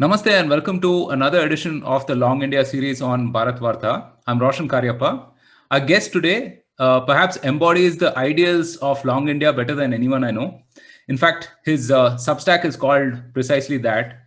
Namaste and welcome to another edition of the Long India series on Bharat Varta. I'm Roshan Karyappa. Our guest today perhaps embodies the ideals of Long India better than anyone I know. In fact, his Substack is called precisely that.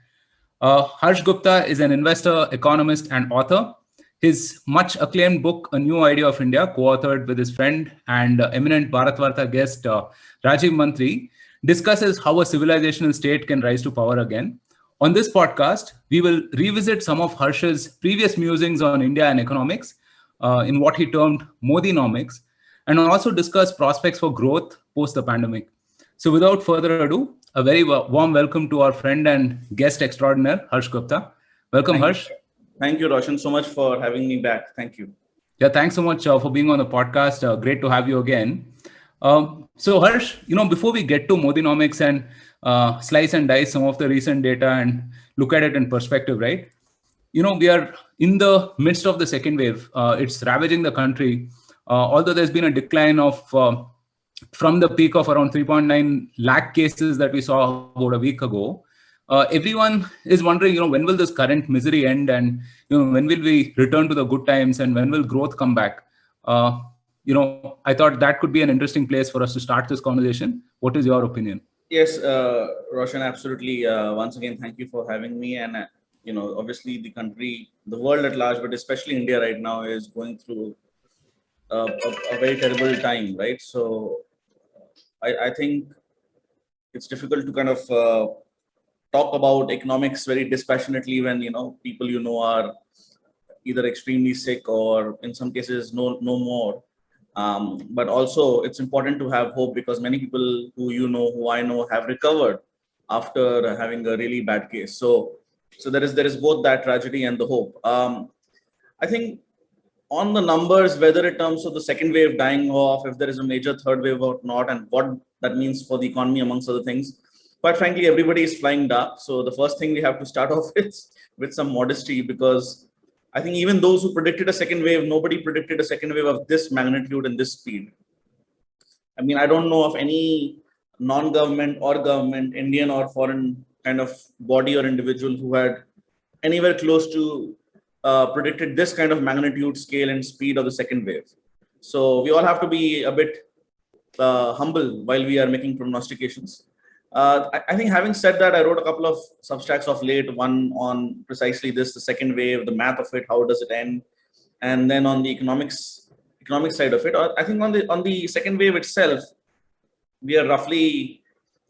Harsh Gupta is an investor, economist, and author. His much acclaimed book, A New Idea of India, co-authored with his friend and eminent Bharat Varta guest Rajeev Mantri, discusses how a civilizational state can rise to power again. On this podcast, we will revisit some of Harsh's previous musings on India and economics in what he termed Modinomics, and also discuss prospects for growth post the pandemic. So without further ado, a very warm welcome to our friend and guest extraordinaire, Harsh Gupta. Welcome, Thank you. Harsh. Thank you, Roshan, so much for having me back. Thank you. Yeah, thanks so much for being on the podcast. Great to have you again. So Harsh, before we get to Modinomics and slice and dice some of the recent data and look at it in perspective, right? We are in the midst of the second wave. It's ravaging the country. Although there's been a decline of from the peak of around 3.9 lakh cases that we saw about a week ago, everyone is wondering, when will this current misery end, and when will we return to the good times, and when will growth come back? I thought that could be an interesting place for us to start this conversation. What is your opinion? Yes, Roshan, absolutely. Once again, thank you for having me. And obviously, the country, the world at large, but especially India right now, is going through a very terrible time, right? So, I think it's difficult to kind of talk about economics very dispassionately when people are either extremely sick or in some cases no more. But also it's important to have hope because many people who I know have recovered after having a really bad case. So there is both that tragedy and the hope. I think on the numbers, whether in terms of the second wave dying off, if there is a major third wave or not, and what that means for the economy, amongst other things, quite frankly, everybody is flying dark. So the first thing we have to start off with some modesty, because I think even those who predicted a second wave, nobody predicted a second wave of this magnitude and this speed. I mean, I don't know of any non-government or government, Indian or foreign kind of body or individual who had anywhere close to predicted this kind of magnitude, scale, and speed of the second wave. So we all have to be a bit humble while we are making prognostications. I think having said that, I wrote a couple of substacks of late, one on precisely this, the second wave, the math of it, how does it end, and then on the economic side of it. I think on the second wave itself, we are roughly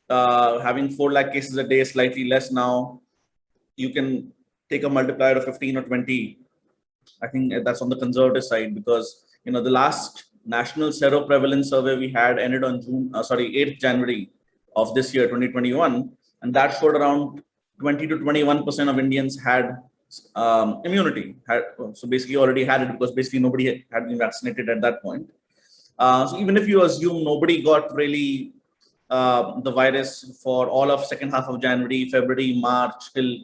having 4 lakh cases a day, slightly less now. You can take a multiplier of 15 or 20. I think that's on the conservative side because the last national seroprevalence survey we had ended on 8th January of this year, 2021, and that showed around 20 to 21% of Indians had immunity. So basically already had it because basically nobody had been vaccinated at that point. So even if you assume nobody got really the virus for all of second half of January, February, March till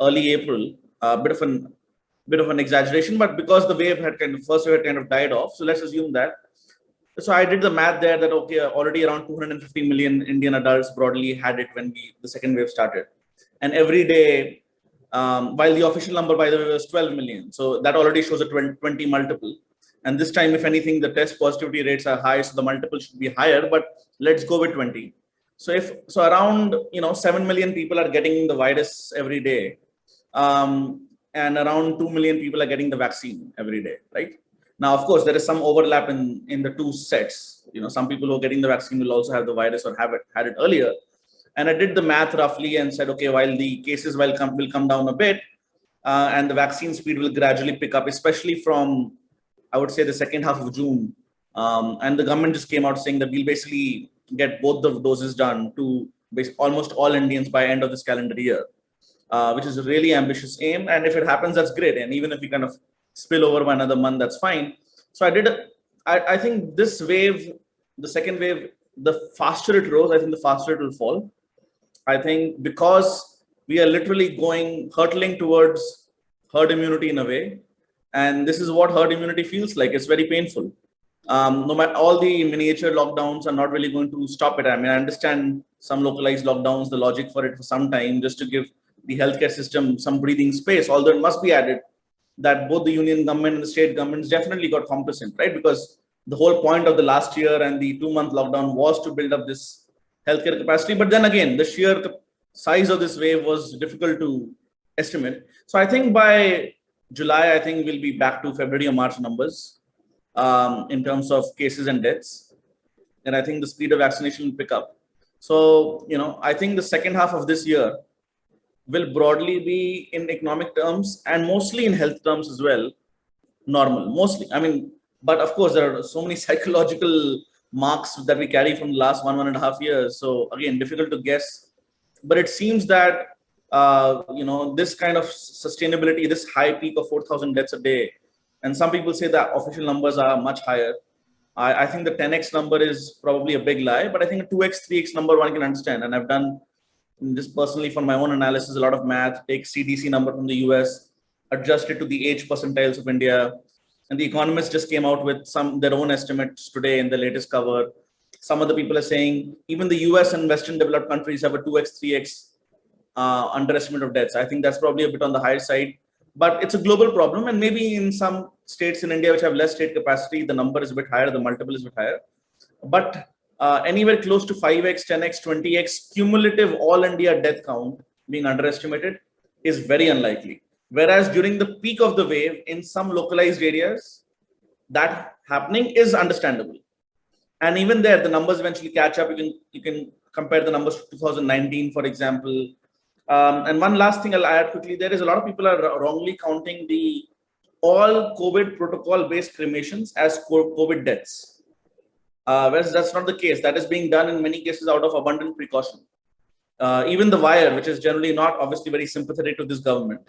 early April, bit of an exaggeration, but because the first wave had kind of died off, so let's assume that. So I did the math there that already around 250 million Indian adults broadly had it when the second wave started, and every day, while the official number by the way was 12 million, so that already shows a 20 multiple. And this time, if anything, the test positivity rates are high, so the multiple should be higher. But let's go with 20. So around 7 million people are getting the virus every day, and around 2 million people are getting the vaccine every day, right? Now, of course, there is some overlap in the two sets. Some people who are getting the vaccine will also have the virus or had it earlier. And I did the math roughly and said, okay, while the cases will come down a bit, and the vaccine speed will gradually pick up, especially from, I would say, the second half of June. And the government just came out saying that we'll basically get both the doses done to almost all Indians by end of this calendar year, which is a really ambitious aim. And if it happens, that's great. And even if we kind of spill over by another month, that's fine. So I think this wave, the second wave, the faster it rose, I think the faster it will fall. I think because we are literally hurtling towards herd immunity in a way. And this is what herd immunity feels like. It's very painful. No matter all the miniature lockdowns are not really going to stop it. I mean, I understand some localized lockdowns, the logic for it for some time, just to give the healthcare system some breathing space, although it must be added that both the union government and the state governments definitely got complacent, right? Because the whole point of the last year and the 2-month lockdown was to build up this healthcare capacity. But then again, the sheer size of this wave was difficult to estimate. So I think by July, I think we'll be back to February or March numbers in terms of cases and deaths. And I think the speed of vaccination will pick up. So, I think the second half of this year will broadly be in economic terms and mostly in health terms as well, normal. Mostly, but of course, there are so many psychological marks that we carry from the last 1.5 years. So again, difficult to guess. But it seems that, this kind of sustainability, this high peak of 4,000 deaths a day, and some people say that official numbers are much higher. I think the 10x number is probably a big lie, but I think a 2x, 3x number one can understand. And I've done this personally for my own analysis, a lot of math, take CDC number from the US, adjust it to the age percentiles of India. And the Economist just came out with their own estimates today in the latest cover. Some of the people are saying even the US and Western developed countries have a 2x, 3x underestimate of deaths. I think that's probably a bit on the higher side, but it's a global problem. And maybe in some states in India which have less state capacity, the number is a bit higher, the multiple is a bit higher. But anywhere close to 5x, 10x, 20x cumulative all India death count being underestimated is very unlikely. Whereas during the peak of the wave in some localized areas, that happening is understandable. And even there, the numbers eventually catch up. You can compare the numbers to 2019, for example. And one last thing I'll add quickly, there is a lot of people are wrongly counting the all COVID protocol-based cremations as COVID deaths. Whereas that's not the case. That is being done in many cases out of abundant precaution. Even The Wire, which is generally not obviously very sympathetic to this government,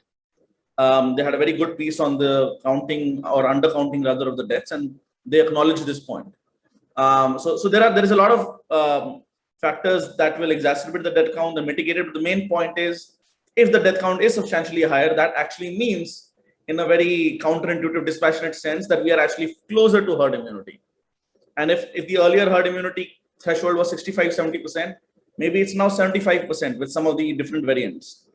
they had a very good piece on the counting or undercounting rather of the deaths, and they acknowledge this point. So there is a lot of factors that will exacerbate the death count and mitigate it. But the main point is, if the death count is substantially higher, that actually means, in a very counterintuitive, dispassionate sense, that we are actually closer to herd immunity. And if the earlier herd immunity threshold was 65-70%, maybe it's now 75% with some of the different variants.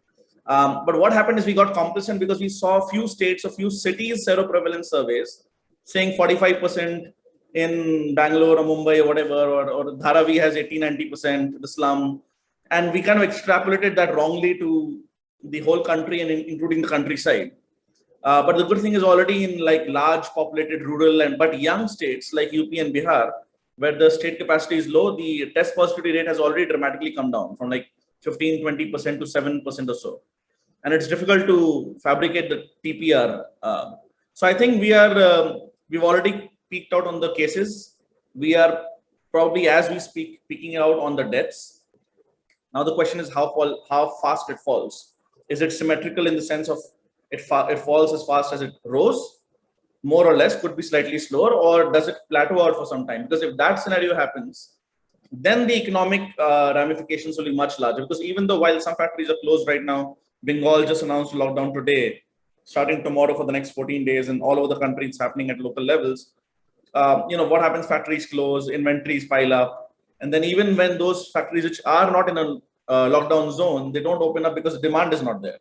But what happened is we got complacent because we saw a few states, a few cities seroprevalence surveys saying 45% in Bangalore or Mumbai or whatever, or Dharavi has 80-90%, the slum. And we kind of extrapolated that wrongly to the whole country and including the countryside. But the good thing is already in like large populated rural but young states like UP and Bihar, where the state capacity is low, the test positivity rate has already dramatically come down from like 15-20% to 7% or so. And it's difficult to fabricate the TPR. So I think we've already peaked out on the cases. We are probably, as we speak, peaking out on the deaths. Now the question is how fast it falls. Is it symmetrical in the sense of it falls as fast as it rose, more or less, could be slightly slower, or does it plateau out for some time? Because if that scenario happens, then the economic ramifications will be much larger. Because even though while some factories are closed right now, Bengal just announced lockdown today, starting tomorrow for the next 14 days, and all over the country it's happening at local levels. What happens? Factories close, inventories pile up, and then even when those factories which are not in a lockdown zone, they don't open up because demand is not there.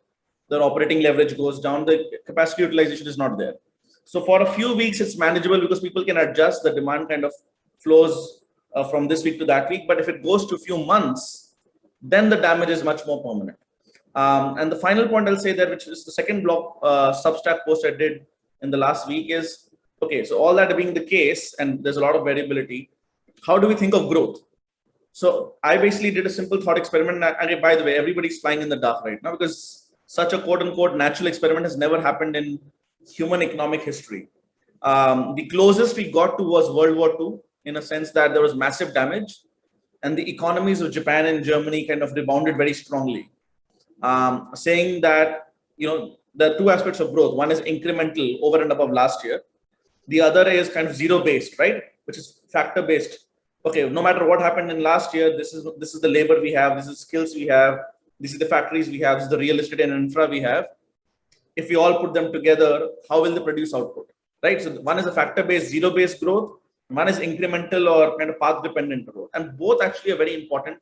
Their operating leverage goes down, the capacity utilization is not there. So for a few weeks, it's manageable because people can adjust, the demand kind of flows from this week to that week. But if it goes to a few months, then the damage is much more permanent. And the final point I'll say there, which is the second blog Substack post I did in the last week, is, okay, so all that being the case, and there's a lot of variability, how do we think of growth? So I basically did a simple thought experiment. And by the way, everybody's flying in the dark right now because such a quote unquote natural experiment has never happened in human economic history. The closest we got to was World War II, in a sense that there was massive damage and the economies of Japan and Germany kind of rebounded very strongly. Saying that, there are two aspects of growth. One is incremental over and above last year. The other is kind of zero-based, right? Which is factor-based. Okay, no matter what happened in last year, this is the labor we have, this is skills we have, this is the factories we have, this is the real estate and infra we have. If we all put them together, how will they produce output, right? So one is a factor-based, zero-based growth. One is incremental or kind of path-dependent growth. And both actually are very important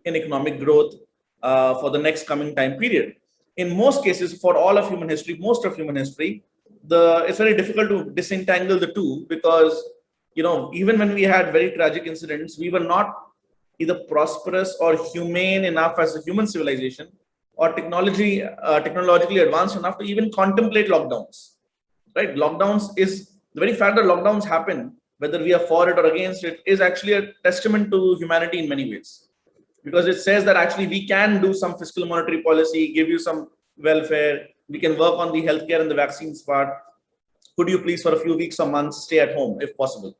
in economic growth for the next coming time period. in most cases, for all of human history, most of human history, it's very difficult to disentangle the two, because even when we had very tragic incidents, we were not either prosperous or humane enough as a human civilization, or technologically advanced enough to even contemplate lockdowns. Right? Lockdowns is the very fact that lockdowns happen, whether we are for it or against it, is actually a testament to humanity in many ways, because it says that actually we can do some fiscal monetary policy, give you some welfare, we can work on the healthcare and the vaccines part. Could you please, for a few weeks or months, stay at home if possible?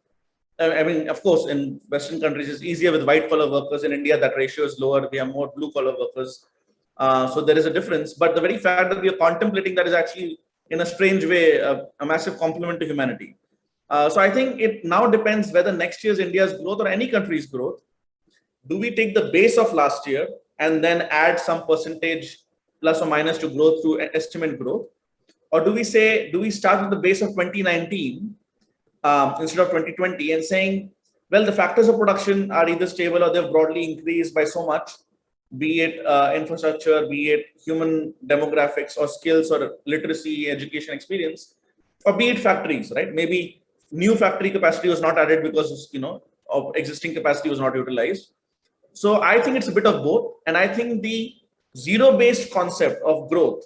I mean, of course, in Western countries, it's easier with white collar workers. In India, that ratio is lower. We have more blue collar workers. So there is a difference. But the very fact that we are contemplating that is actually, in a strange way, a massive compliment to humanity. So I think it now depends whether next year's India's growth or any country's growth, do we take the base of last year and then add some percentage plus or minus to growth through estimate growth? Or do we start with the base of 2019 instead of 2020 and saying, well, the factors of production are either stable or they've broadly increased by so much, be it infrastructure, be it human demographics or skills or literacy, education, experience, or be it factories, right? Maybe new factory capacity was not added because, of existing capacity was not utilized. So I think it's a bit of both. And I think the zero-based concept of growth,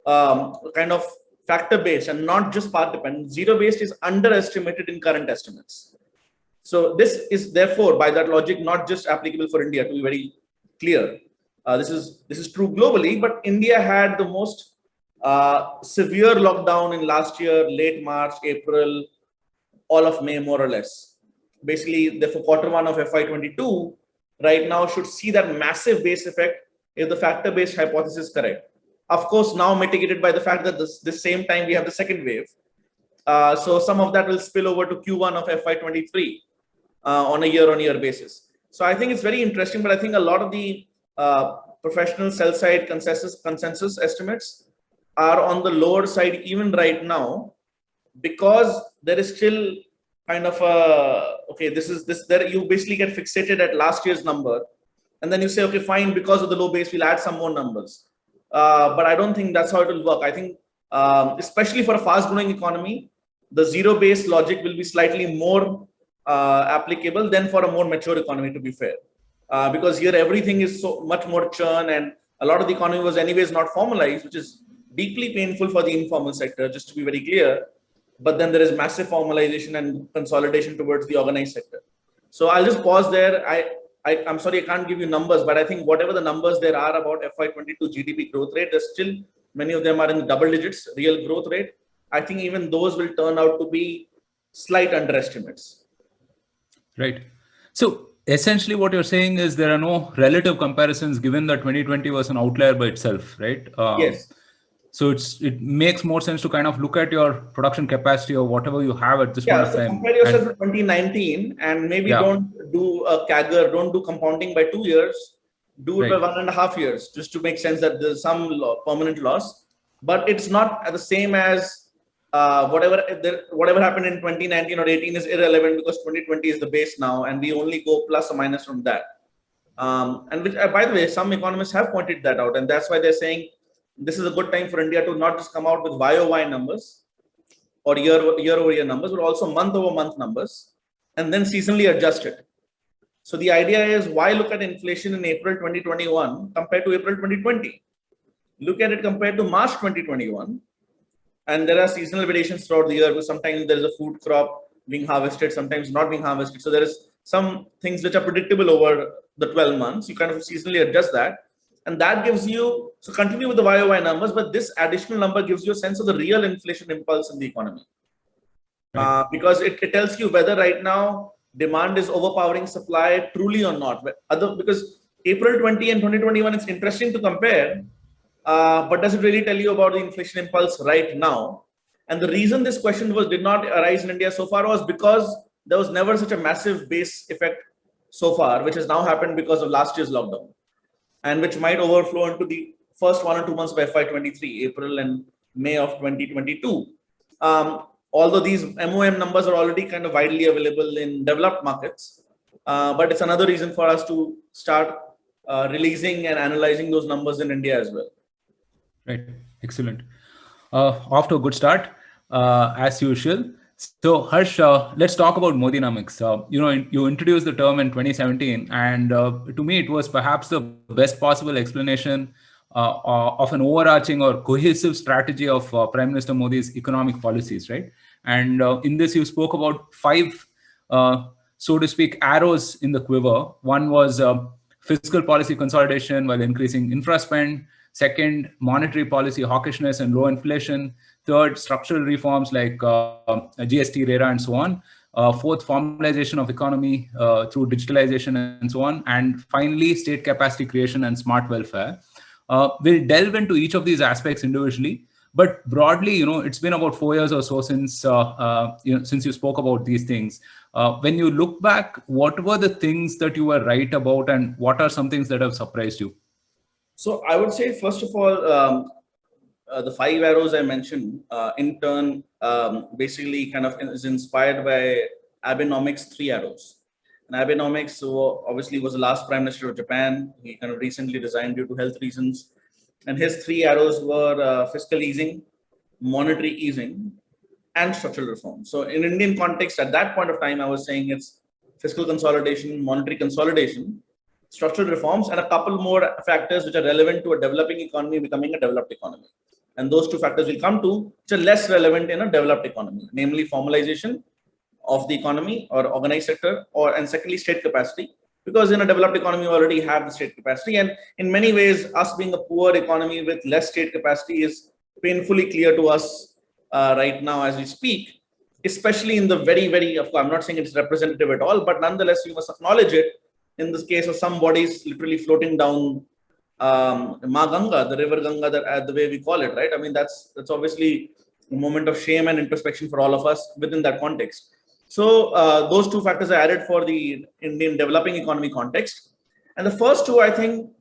kind of factor-based and not just part-dependent, zero-based is underestimated in current estimates. So this is therefore, by that logic, not just applicable for India, to be very clear. This is true globally, but India had the most severe lockdown in last year, late March, April, all of May, more or less. Basically, therefore, quarter 1 of FY22 right now should see that massive base effect if the factor-based hypothesis is correct. Of course, now mitigated by the fact that this same time we have the second wave. So some of that will spill over to Q1 of FY23 on a year-on-year basis. So I think it's very interesting, but I think a lot of the professional sell-side consensus estimates are on the lower side even right now, because there is still kind of there you basically get fixated at last year's number, and then you say, okay, fine, because of the low base, we'll add some more numbers. But I don't think that's how it will work. I think, especially for a fast-growing economy, the zero-based logic will be slightly more applicable than for a more mature economy, to be fair. Because here everything is so much more churn, and a lot of the economy was anyways not formalized, which is deeply painful for the informal sector, just to be very clear. But then there is massive formalization and consolidation towards the organized sector. So I'll just pause there. I'm sorry, I can't give you numbers, but I think whatever the numbers there are about FY22 GDP growth rate, there's still many of them are in double digits, real growth rate. I think even those will turn out to be slight underestimates. Right. So essentially what you're saying is there are no relative comparisons, given that 2020 was an outlier by itself, right? Yes. So it makes more sense to kind of look at your production capacity or whatever you have at this point of So time. compare yourself to 2019 and maybe don't do a CAGR, don't do compounding by 2 years, do it by 1.5 years, just to make sense that there's some permanent loss. But it's not the same as whatever happened in 2019 or 18 is irrelevant, because 2020 is the base now, and we only go plus or minus from that. And which, by the way, some economists have pointed that out, and that's why they're saying this is a good time for India to not just come out with YOY numbers or year-over-year numbers, but also month-over-month numbers, and then seasonally adjust it. So the idea is, why look at inflation in April 2021 compared to April 2020? Look at it compared to March 2021. And there are seasonal variations throughout the year, because sometimes there is a food crop being harvested, sometimes not being harvested. So there is some things which are predictable over the 12 months. You kind of seasonally adjust that. And that gives you, so continue with the YOY numbers, but this additional number gives you a sense of the real inflation impulse in the economy. Because it tells you whether right now demand is overpowering supply truly or not. Because April 20 and 2021, it's interesting to compare, but does it really tell you about the inflation impulse right now? And the reason this question did not arise in India so far was because there was never such a massive base effect so far, which has now happened because of last year's lockdown, and which might overflow into the first 1 or 2 months of FY23, April and May of 2022. Although these MOM numbers are already kind of widely available in developed markets, but it's another reason for us to start releasing and analyzing those numbers in India as well. Right. Excellent. Off to a good start, as usual. So, Harsh, let's talk about Modinomics. You introduced the term in 2017, and to me, it was perhaps the best possible explanation of an overarching or cohesive strategy of Prime Minister Modi's economic policies, right? And in this, you spoke about five, so to speak, arrows in the quiver. One was fiscal policy consolidation while increasing infra spend. Second, monetary policy hawkishness and low inflation. Third, structural reforms like GST, RERA, and so on. Fourth, formalization of economy through digitalisation and so on. And finally, state capacity creation and smart welfare. We'll delve into each of these aspects individually. But broadly, it's been about 4 years or so since you spoke about these things. When you look back, what were the things that you were right about, and what are some things that have surprised you? So I would say, first of all, the five arrows I mentioned, in turn, basically kind of is inspired by Abenomics' three arrows. And Abenomics obviously was the last prime minister of Japan. He kind of recently resigned due to health reasons. And his three arrows were fiscal easing, monetary easing, and structural reform. So in Indian context, at that point of time, I was saying it's fiscal consolidation, monetary consolidation, structural reforms, and a couple more factors which are relevant to a developing economy becoming a developed economy. And those two factors will come to, which are less relevant in a developed economy, namely formalization of the economy or organized sector, and secondly, state capacity. Because in a developed economy, you already have the state capacity. And in many ways, us being a poor economy with less state capacity is painfully clear to us right now as we speak, especially in the very, very, of course, I'm not saying it's representative at all, but nonetheless, we must acknowledge it in this case of some bodies literally floating down Ma Ganga, the river Ganga, the way we call it, right? I mean, that's obviously a moment of shame and introspection for all of us within that context. So those two factors are added for the Indian developing economy context. And the first two, I think,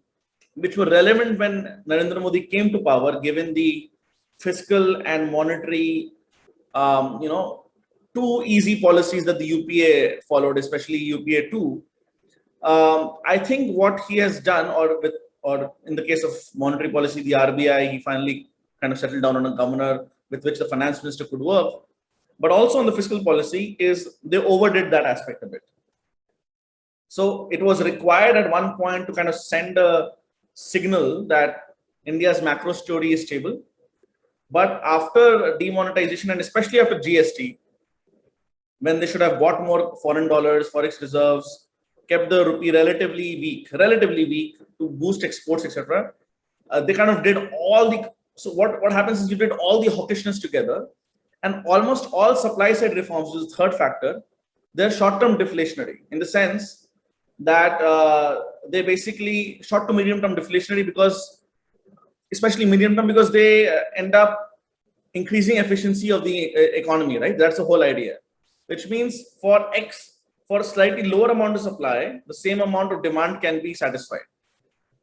which were relevant when Narendra Modi came to power, given the fiscal and monetary, two easy policies that the UPA followed, especially UPA 2. I think what he has done, or in the case of monetary policy, the RBI, he finally kind of settled down on a governor with which the finance minister could work. But also on the fiscal policy is they overdid that aspect a bit. So it was required at one point to kind of send a signal that India's macro story is stable. But after demonetization and especially after GST, when they should have bought more foreign dollars, forex reserves, kept the rupee relatively weak to boost exports, etc. They kind of did all the. So what happens is you did all the hawkishness together, and almost all supply side reforms, which is the third factor, they're short-term deflationary in the sense that they basically short to medium term deflationary because, especially medium term, because they end up increasing efficiency of the economy, right? That's the whole idea, which means for a slightly lower amount of supply, the same amount of demand can be satisfied.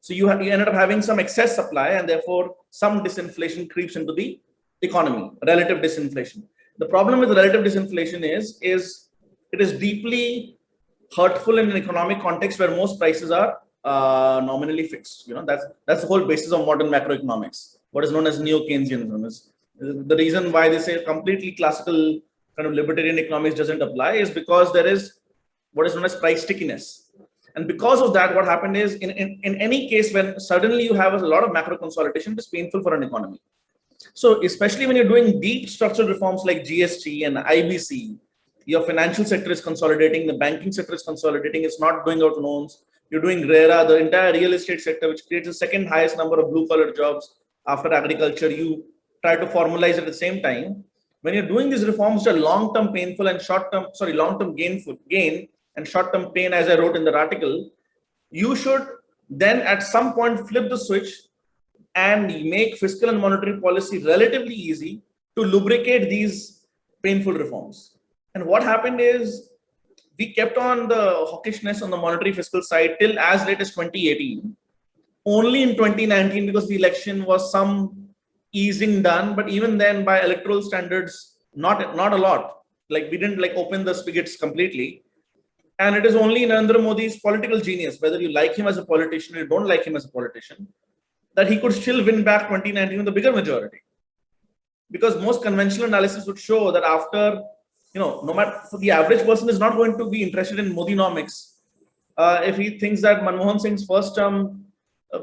So you ended up having some excess supply, and therefore some disinflation creeps into the economy, relative disinflation. The problem with relative disinflation is it is deeply hurtful in an economic context where most prices are nominally fixed. That's the whole basis of modern macroeconomics, what is known as neo-Keynesianism. Is the reason why they say completely classical kind of libertarian economics doesn't apply is because there is what is known as price stickiness. And because of that, what happened is in any case, when suddenly you have a lot of macro consolidation, it is painful for an economy. So especially when you're doing deep structural reforms like GST and IBC, your financial sector is consolidating, the banking sector is consolidating, it's not going out loans. You're doing RERA, the entire real estate sector, which creates the second highest number of blue collar jobs after agriculture. You try to formalize at the same time. When you're doing these reforms, which are long-term painful and long-term gain and short-term pain, as I wrote in the article, you should then at some point flip the switch and make fiscal and monetary policy relatively easy to lubricate these painful reforms. And what happened is we kept on the hawkishness on the monetary fiscal side till as late as 2018. Only in 2019, because the election was some easing done, but even then by electoral standards, not a lot. Like we didn't open the spigots completely. And it is only Narendra Modi's political genius, whether you like him as a politician or you don't like him as a politician, that he could still win back 2019 with a bigger majority. Because most conventional analysis would show that after, no matter, so the average person is not going to be interested in Modinomics if he thinks that Manmohan Singh's first term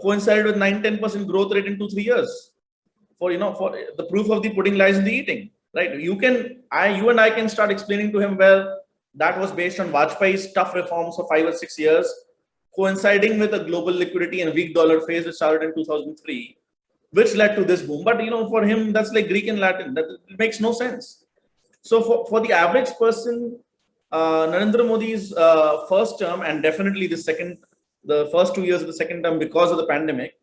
coincided with 9-10% growth rate in 2-3 years. For the proof of the pudding lies in the eating, right? You and I can start explaining to him, well, that was based on Vajpayee's tough reforms for 5 or 6 years, coinciding with a global liquidity and weak dollar phase which started in 2003, which led to this boom. But for him, that's like Greek and Latin. That it makes no sense. So for the average person, Narendra Modi's first term, and definitely the first 2 years of the second term because of the pandemic,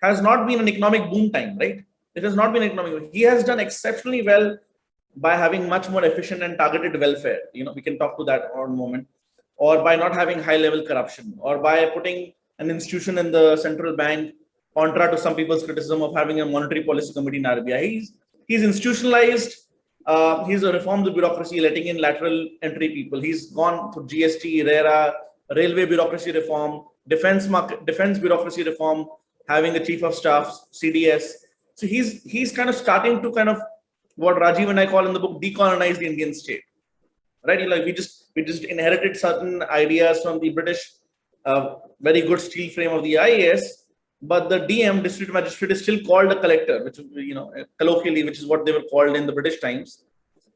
has not been an economic boom time, right? It has not been economic boom. He has done exceptionally well by having much more efficient and targeted welfare. We can talk to that in a moment. Or by not having high level corruption, or by putting an institution in the central bank, contra to some people's criticism of having a monetary policy committee in RBI. He's institutionalized. He's reformed the bureaucracy, letting in lateral entry people. He's gone through GST, RERA, railway bureaucracy reform, defense bureaucracy reform, having a chief of staff, CDS. So he's kind of starting to what Rajeev and I call in the book decolonize the Indian state, right? We just inherited certain ideas from the British, very good steel frame of the IAS, but the DM, district magistrate, is still called a collector, which colloquially, which is what they were called in the British times,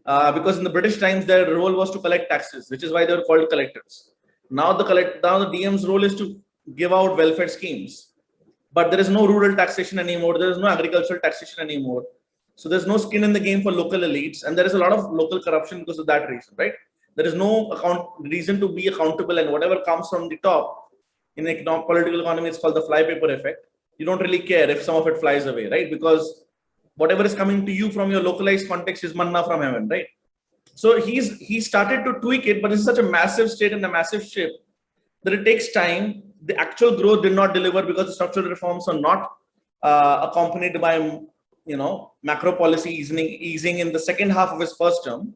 because in the British times their role was to collect taxes, which is why they were called collectors. Now the DM's role is to give out welfare schemes. But there is no rural taxation anymore. There is no agricultural taxation anymore. So there's no skin in the game for local elites. And there is a lot of local corruption because of that reason, right? There is no reason to be accountable, and whatever comes from the top in political economy, it's called the flypaper effect. You don't really care if some of it flies away, right? Because whatever is coming to you from your localized context is manna from heaven, right? So he started to tweak it, but it's such a massive state and a massive ship that it takes time. The actual growth did not deliver because the structural reforms are not accompanied by macro policy easing in the second half of his first term,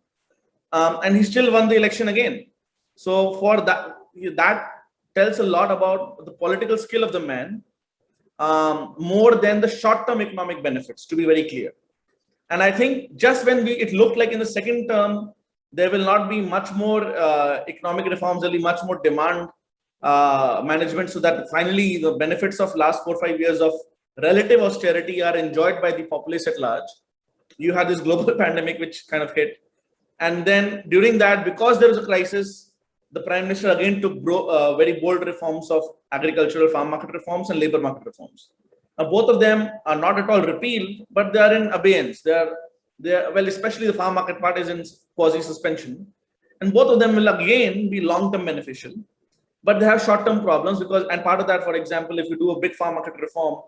and he still won the election again. So for that tells a lot about the political skill of the man, more than the short-term economic benefits, to be very clear. And I think just when it looked like in the second term there will not be much more economic reforms, there will be much more demand management, so that finally the benefits of last 4 or 5 years of relative austerity are enjoyed by the populace at large. You had this global pandemic which kind of hit, and then during that, because there was a crisis, the Prime Minister again took very bold reforms of agricultural farm market reforms and labor market reforms. Now both of them are not at all repealed, but they are in abeyance. They are well, especially the farm market part is in quasi suspension, and both of them will again be long term beneficial. But they have short-term problems and part of that, for example, if you do a big farm market reform,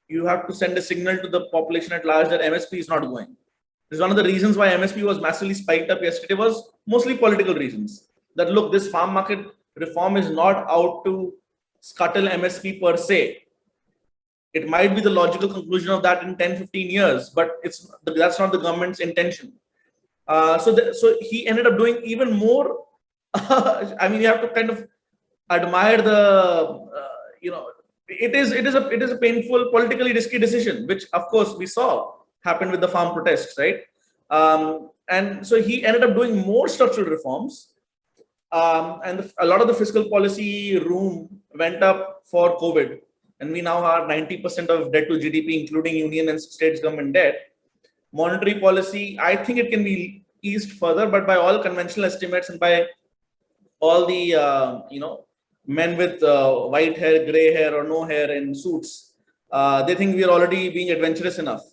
you have to send a signal to the population at large that MSP is not going. This is one of the reasons why MSP was massively spiked up yesterday, was mostly political reasons. That look, this farm market reform is not out to scuttle MSP per se. It might be the logical conclusion of that in 10-15 years, but that's not the government's intention. So he ended up doing even more. I mean, you have to kind of admire it is a painful, politically risky decision, which of course we saw happen with the farm protests, right? And so he ended up doing more structural reforms, and a lot of the fiscal policy room went up for COVID, and we now are 90% of debt to GDP, including union and states government debt. Monetary policy, I think it can be eased further, but by all conventional estimates and by all the men with white hair, gray hair, or no hair in suits, they think we are already being adventurous enough.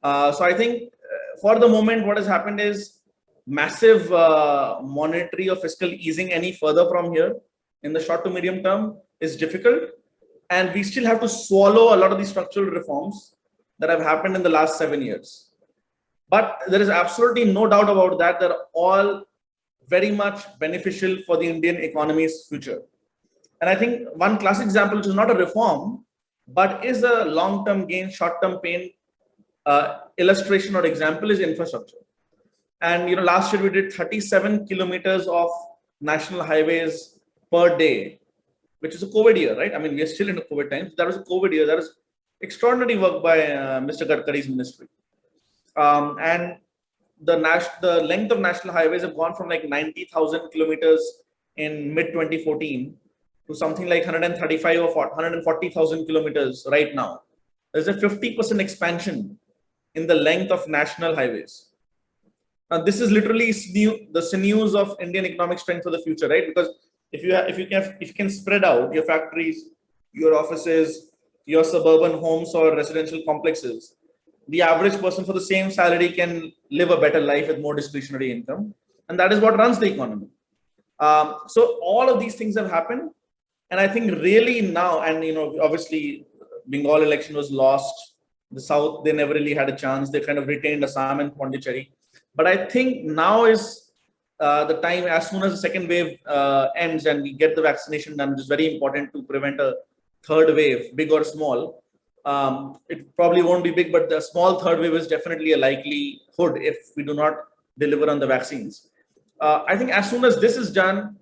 So I think for the moment, what has happened is massive monetary or fiscal easing any further from here in the short to medium term is difficult. And we still have to swallow a lot of the structural reforms that have happened in the last 7 years. But there is absolutely no doubt about that. They're all very much beneficial for the Indian economy's future. And I think one classic example, which is not a reform, but is a long-term gain, short-term pain illustration or example, is infrastructure. And last year we did 37 kilometers of national highways per day, which is a COVID year, right? I mean, we are still in a COVID time. That was a COVID year. That is extraordinary work by Mr. Gadkari's ministry. And the length of national highways have gone from like 90,000 kilometers in mid 2014 to something like 135 or 140,000 kilometers right now. There's a 50% expansion in the length of national highways. Now, this is literally the sinews of Indian economic strength for the future, right? Because if you can spread out your factories, your offices, your suburban homes or residential complexes, the average person for the same salary can live a better life with more discretionary income, and that is what runs the economy. So all of these things have happened, and I think really now, and obviously, Bengal election was lost. The South, they never really had a chance. They kind of retained Assam and Pondicherry. But I think now is the time, as soon as the second wave ends and we get the vaccination done, which is very important to prevent a third wave, big or small. It probably won't be big, but the small third wave is definitely a likelihood if we do not deliver on the vaccines. I think as soon as this is done,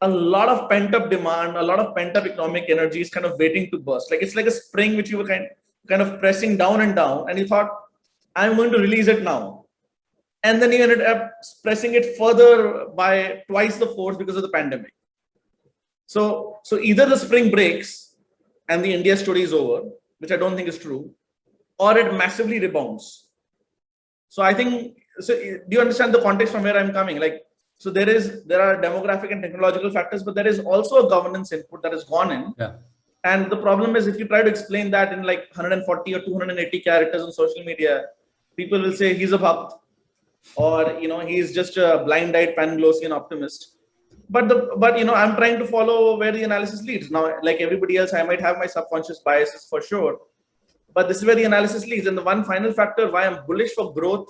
a lot of pent up demand, a lot of pent up economic energy is kind of waiting to burst. Like it's like a spring which you were kind of pressing down, and you thought, I'm going to release it now. And then you ended up pressing it further by twice the force because of the pandemic. So either the spring breaks and the India story is over, which I don't think is true, or it massively rebounds. So I think, so do you understand the context from where I'm coming? Like, so there are demographic and technological factors, but there is also a governance input that has gone in. Yeah. And the problem is, if you try to explain that in like 140 or 280 characters on social media, people will say he's a bhakt, or he's just a blind-eyed Panglossian optimist. But I'm trying to follow where the analysis leads. Now, like everybody else, I might have my subconscious biases for sure, but this is where the analysis leads. And the one final factor why I'm bullish for growth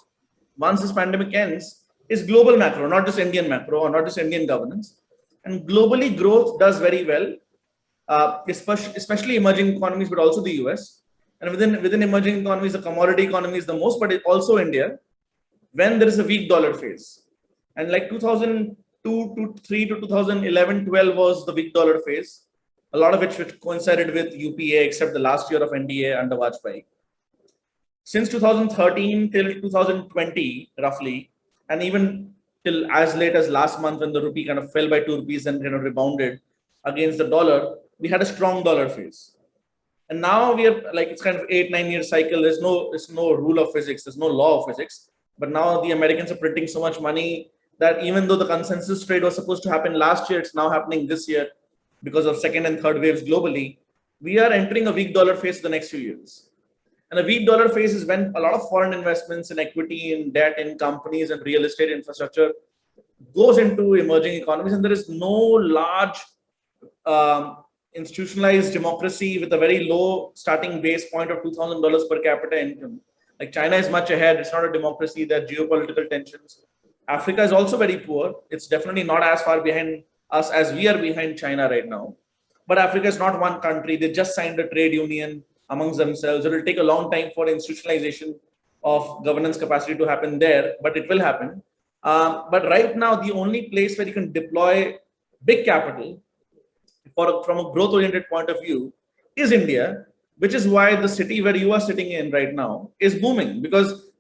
once this pandemic ends is global macro, not just Indian macro or not just Indian governance. And globally, growth does very well, especially emerging economies, but also the US. And within emerging economies, the commodity economy is the most, but also India, when there is a weak dollar phase. And like 2002 to 3 to 2011, 12 was the weak dollar phase, a lot of which coincided with UPA, except the last year of NDA under Vajpayee. Since 2013 till 2020, roughly, and even till as late as last month when the rupee kind of fell by 2 rupees and kind of rebounded against the dollar, we had a strong dollar phase. And now we are like, it's kind of 8-9 year cycle. There's no rule of physics. There's no law of physics. But now the Americans are printing so much money that even though the consensus trade was supposed to happen last year, it's now happening this year because of second and third waves globally. We are entering a weak dollar phase for the next few years. And a weak dollar phase is when a lot of foreign investments in equity, in debt, in companies and real estate infrastructure goes into emerging economies. And there is no large institutionalized democracy with a very low starting base point of $2,000 per capita income. Like China is much ahead. It's not a democracy. There are geopolitical tensions. Africa is also very poor. It's definitely not as far behind us as we are behind China right now. But Africa is not one country. They just signed a trade union amongst themselves. It will take a long time for institutionalization of governance capacity to happen there, but it will happen. But right now, the only place where you can deploy big capital from a growth-oriented point of view is India, which is why the city where you are sitting in right now is booming, because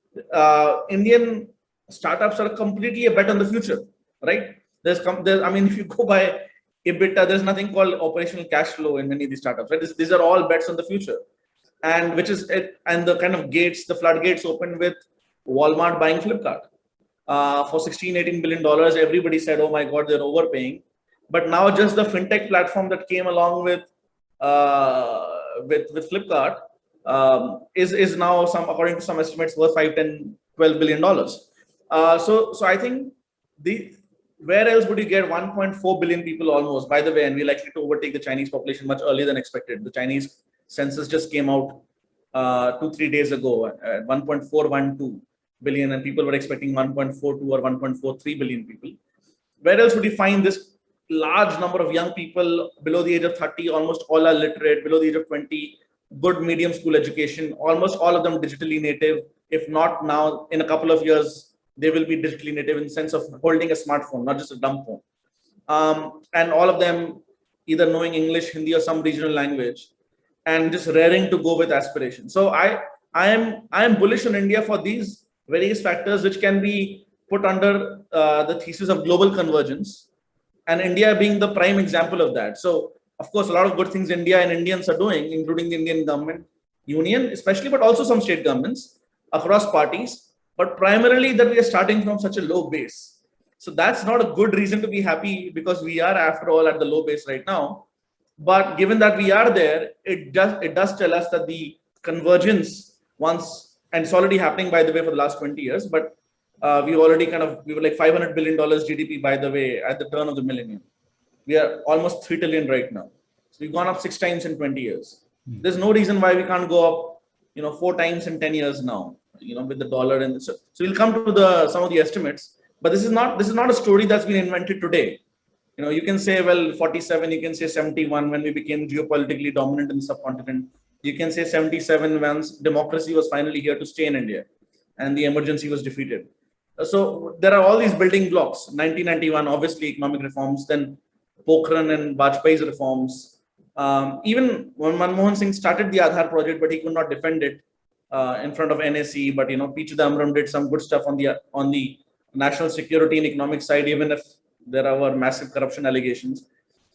Indian startups are completely a bet on the future, right? I mean, if you go by EBITDA, there's nothing called operational cash flow in many of these startups, right? These are all bets on the future. And which is it, and the kind of the floodgates opened with Walmart buying Flipkart for $16-18 billion. Everybody said, oh my God, they're overpaying. But now just the fintech platform that came along with Flipkart is now according to some estimates worth $5-10-12 billion. So I think where else would you get 1.4 billion people almost, by the way, and we're likely to overtake the Chinese population much earlier than expected. The Chinese census just came out 2-3 days ago at 1.412 billion, and people were expecting 1.42 or 1.43 billion people. Where else would you find this large number of young people below the age of 30? Almost all are literate, below the age of 20, good medium school education, almost all of them digitally native. If not now, in a couple of years, they will be digitally native in the sense of holding a smartphone, not just a dumb phone. And all of them either knowing English, Hindi, or some regional language. and just raring to go with aspiration. So I am bullish on India for these various factors, which can be put under the thesis of global convergence, and India being the prime example of that. So, of course, a lot of good things India and Indians are doing, including the Indian government, union especially, but also some state governments across parties. But primarily that we are starting from such a low base. So that's not a good reason to be happy, because we are, after all, at the low base right now. But given that we are there, it does tell us that the convergence once, and it's already happening, by the way, for the last 20 years. But we were like $500 billion GDP, by the way, at the turn of the millennium. We are almost 3 trillion right now. So we've gone up 6 times in 20 years. There's no reason why we can't go up, 4 times in 10 years now, with the dollar. And so we'll come to some of the estimates, but this is not a story that's been invented today. You can say, well, 47, you can say 71 when we became geopolitically dominant in the subcontinent. You can say 77 once democracy was finally here to stay in India and the emergency was defeated. So there are all these building blocks. 1991, obviously, economic reforms, then Pokhran and Vajpayee's reforms. Even when Manmohan Singh started the Aadhaar project, but he could not defend it in front of NSE. But P. Chidambaram did some good stuff on the national security and economic side, even if there are massive corruption allegations.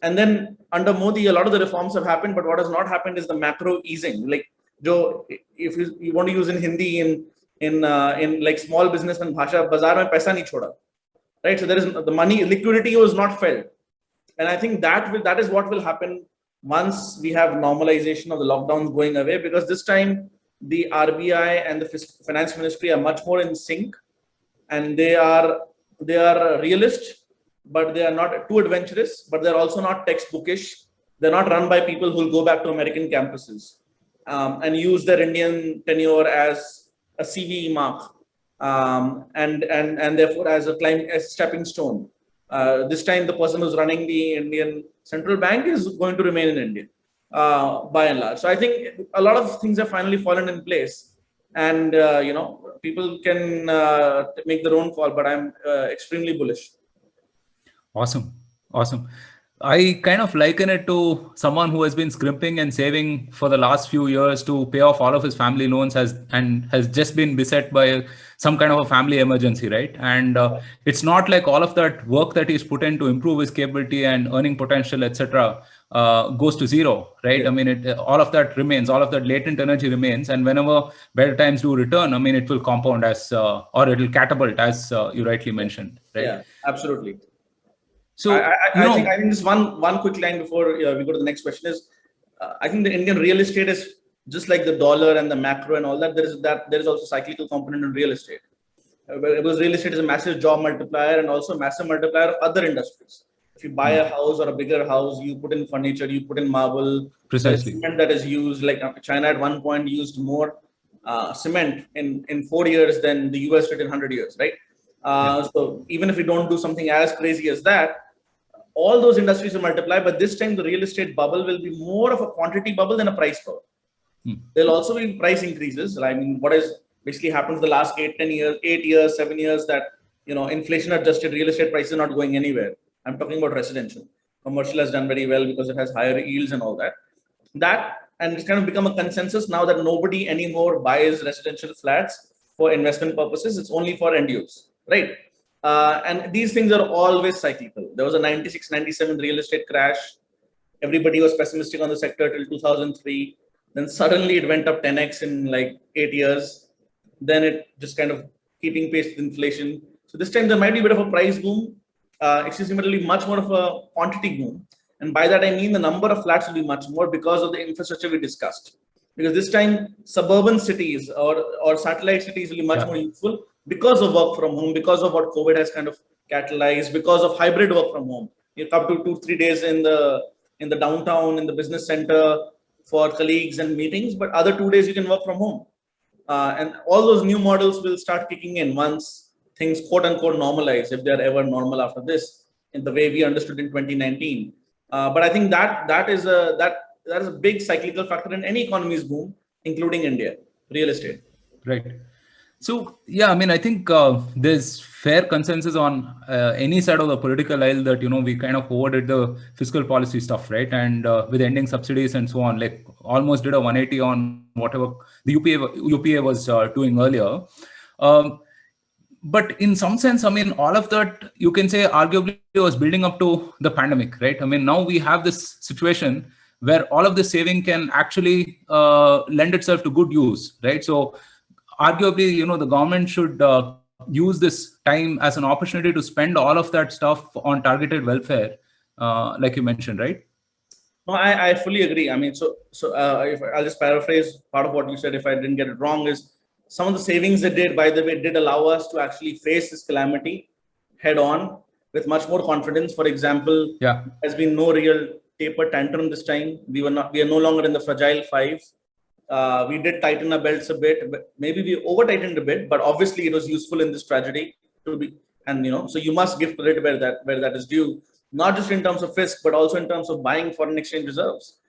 And then under Modi, a lot of the reforms have happened, but what has not happened is the macro easing. Like, Joe, if you want to use in Hindi, in like small business and bhasha, bazaar mein paisa nahi choda, right? So there is the money, liquidity was not felt, and I think that is what will happen once we have normalization of the lockdowns going away, because this time the RBI and the finance ministry are much more in sync, and they are realist, but they are not too adventurous, but they're also not textbookish. They're not run by people who will go back to American campuses and use their Indian tenure as a CVE mark, and therefore as a stepping stone. This time, the person who's running the Indian central bank is going to remain in India, by and large. So I think a lot of things have finally fallen in place, and people can make their own call. But I'm extremely bullish. Awesome. I kind of liken it to someone who has been scrimping and saving for the last few years to pay off all of his family loans has just been beset by some kind of a family emergency, right? And it's not like all of that work that he's put in to improve his capability and earning potential, etc., goes to zero, right? Yeah. I mean, all of that remains, all of that latent energy remains, and whenever better times do return, I mean, it will compound or it will catapult, as you rightly mentioned, right? Yeah, absolutely. So I think just one quick line before we go to the next question is, I think the Indian real estate is just like the dollar and the macro and all that. There is also cyclical component in real estate, because real estate is a massive job multiplier and also a massive multiplier of other industries. If you buy a house or a bigger house, you put in furniture, you put in marble. Precisely. There's cement that is used. Like China at one point used more cement in 4 years than the US did in 100 years, right? So even if we don't do something as crazy as that, all those industries will multiply, but this time the real estate bubble will be more of a quantity bubble than a price bubble. There'll also be price increases. I mean, what has basically happened for the last 8 years, 7 years, that inflation adjusted real estate prices are not going anywhere. I'm talking about residential. Commercial has done very well because it has higher yields and all that. And it's kind of become a consensus now that nobody anymore buys residential flats for investment purposes. It's only for end use, right? And these things are always cyclical. There was a 96, 97 real estate crash. Everybody was pessimistic on the sector till 2003. Then suddenly it went up 10x in like 8 years. Then it just kind of keeping pace with inflation. So this time there might be a bit of a price boom. Similarly, much more of a quantity boom. And by that I mean the number of flats will be much more because of the infrastructure we discussed. Because this time suburban cities or satellite cities will be much more useful, because of work from home, because of what COVID has kind of catalyzed, because of hybrid work from home. You come to 2-3 days in the downtown, in the business center for colleagues and meetings, but other 2 days you can work from home. And all those new models will start kicking in once things quote unquote normalize, if they're ever normal after this, in the way we understood in 2019. But I think that is a big cyclical factor in any economy's boom, including India, real estate. Right. So yeah, I mean, I think there's fair consensus on any side of the political aisle that we kind of overdid the fiscal policy stuff, right? And with ending subsidies and so on, like almost did a 180 on whatever the UPA was doing earlier. Um, but in some sense, I mean, all of that you can say arguably was building up to the pandemic, right? I mean, now we have this situation where all of this saving can actually lend itself to good use, right? So arguably, the government should use this time as an opportunity to spend all of that stuff on targeted welfare, like you mentioned, right? No, I fully agree. I mean, if I'll just paraphrase part of what you said, if I didn't get it wrong, is some of the savings they did, by the way, did allow us to actually face this calamity head on with much more confidence. For example, Yeah. has been no real taper tantrum this time. We are no longer in the fragile five. We did tighten our belts a bit, but maybe we over tightened a bit, but obviously it was useful in this tragedy to be, and so you must give credit where that is due, not just in terms of fisc, but also in terms of buying foreign exchange reserves,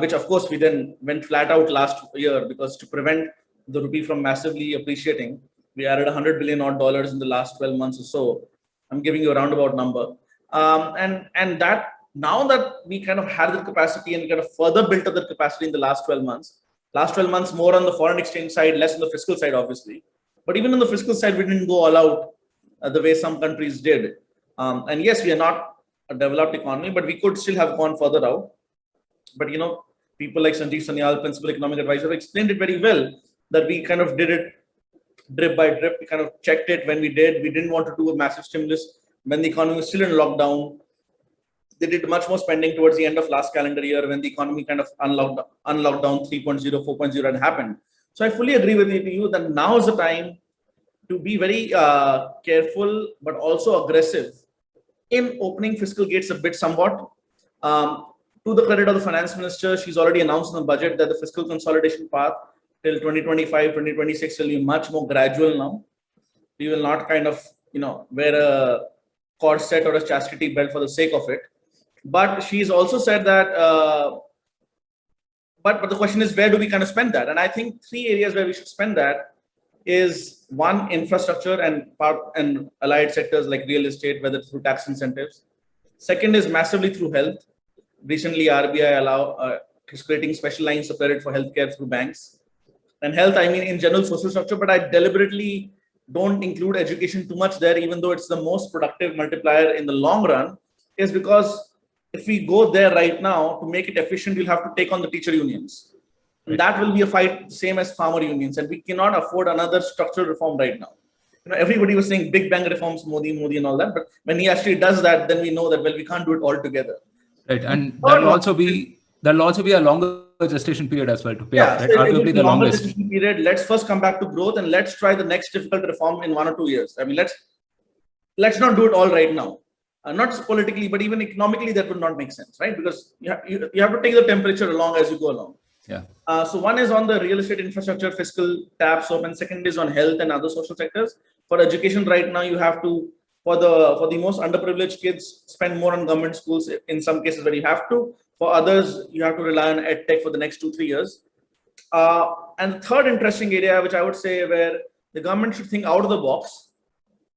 which of course we then went flat out last year, because to prevent the rupee from massively appreciating, we added $100 billion odd in the last 12 months or so. I'm giving you a roundabout number, and that now that we kind of had the capacity and we kind of further built up the capacity in the last 12 months. Last 12 months more on the foreign exchange side, less on the fiscal side, obviously. But even on the fiscal side, we didn't go all out the way some countries did. And yes, we are not a developed economy, but we could still have gone further out. But people like Sanjeev Sanyal, principal economic advisor, explained it very well, that we kind of did it drip by drip. We kind of checked it when we did. We didn't want to do a massive stimulus when the economy was still in lockdown. They did much more spending towards the end of last calendar year, when the economy kind of unlocked down 3.0, 4.0 had happened. So I fully agree with you that now is the time to be very careful, but also aggressive in opening fiscal gates a bit somewhat. To the credit of the finance minister, she's already announced in the budget that the fiscal consolidation path till 2025, 2026 will be much more gradual now. We will not kind of, wear a corset or a chastity belt for the sake of it. But she's also said that, but the question is, where do we kind of spend that? And I think three areas where we should spend that is: one, infrastructure and allied sectors like real estate, whether through tax incentives. Second is massively through health. Recently, RBI is creating special lines of credit for healthcare through banks. And health, I mean in general social structure, but I deliberately don't include education too much there, even though it's the most productive multiplier in the long run, is because if we go there right now, to make it efficient, we'll have to take on the teacher unions. And that will be a fight, same as farmer unions. And we cannot afford another structural reform right now. Everybody was saying big bang reforms, Modi and all that. But when he actually does that, then we know that, well, we can't do it all together. Right. And that'll also be a longer gestation period as well to pay off, right? So Arguably the longer longest. gestation period. Let's first come back to growth and let's try the next difficult reform in 1 or 2 years. I mean, let's not do it all right now. Not just politically, but even economically, that would not make sense, right? Because you have to take the temperature along as you go along. Yeah. So one is on the real estate infrastructure, fiscal taps open. Second is on health and other social sectors. For education, right now you have to, for the most underprivileged kids, spend more on government schools in some cases where you have to. For others, you have to rely on edtech for the next 2-3 years. And the third interesting area, which I would say where the government should think out of the box,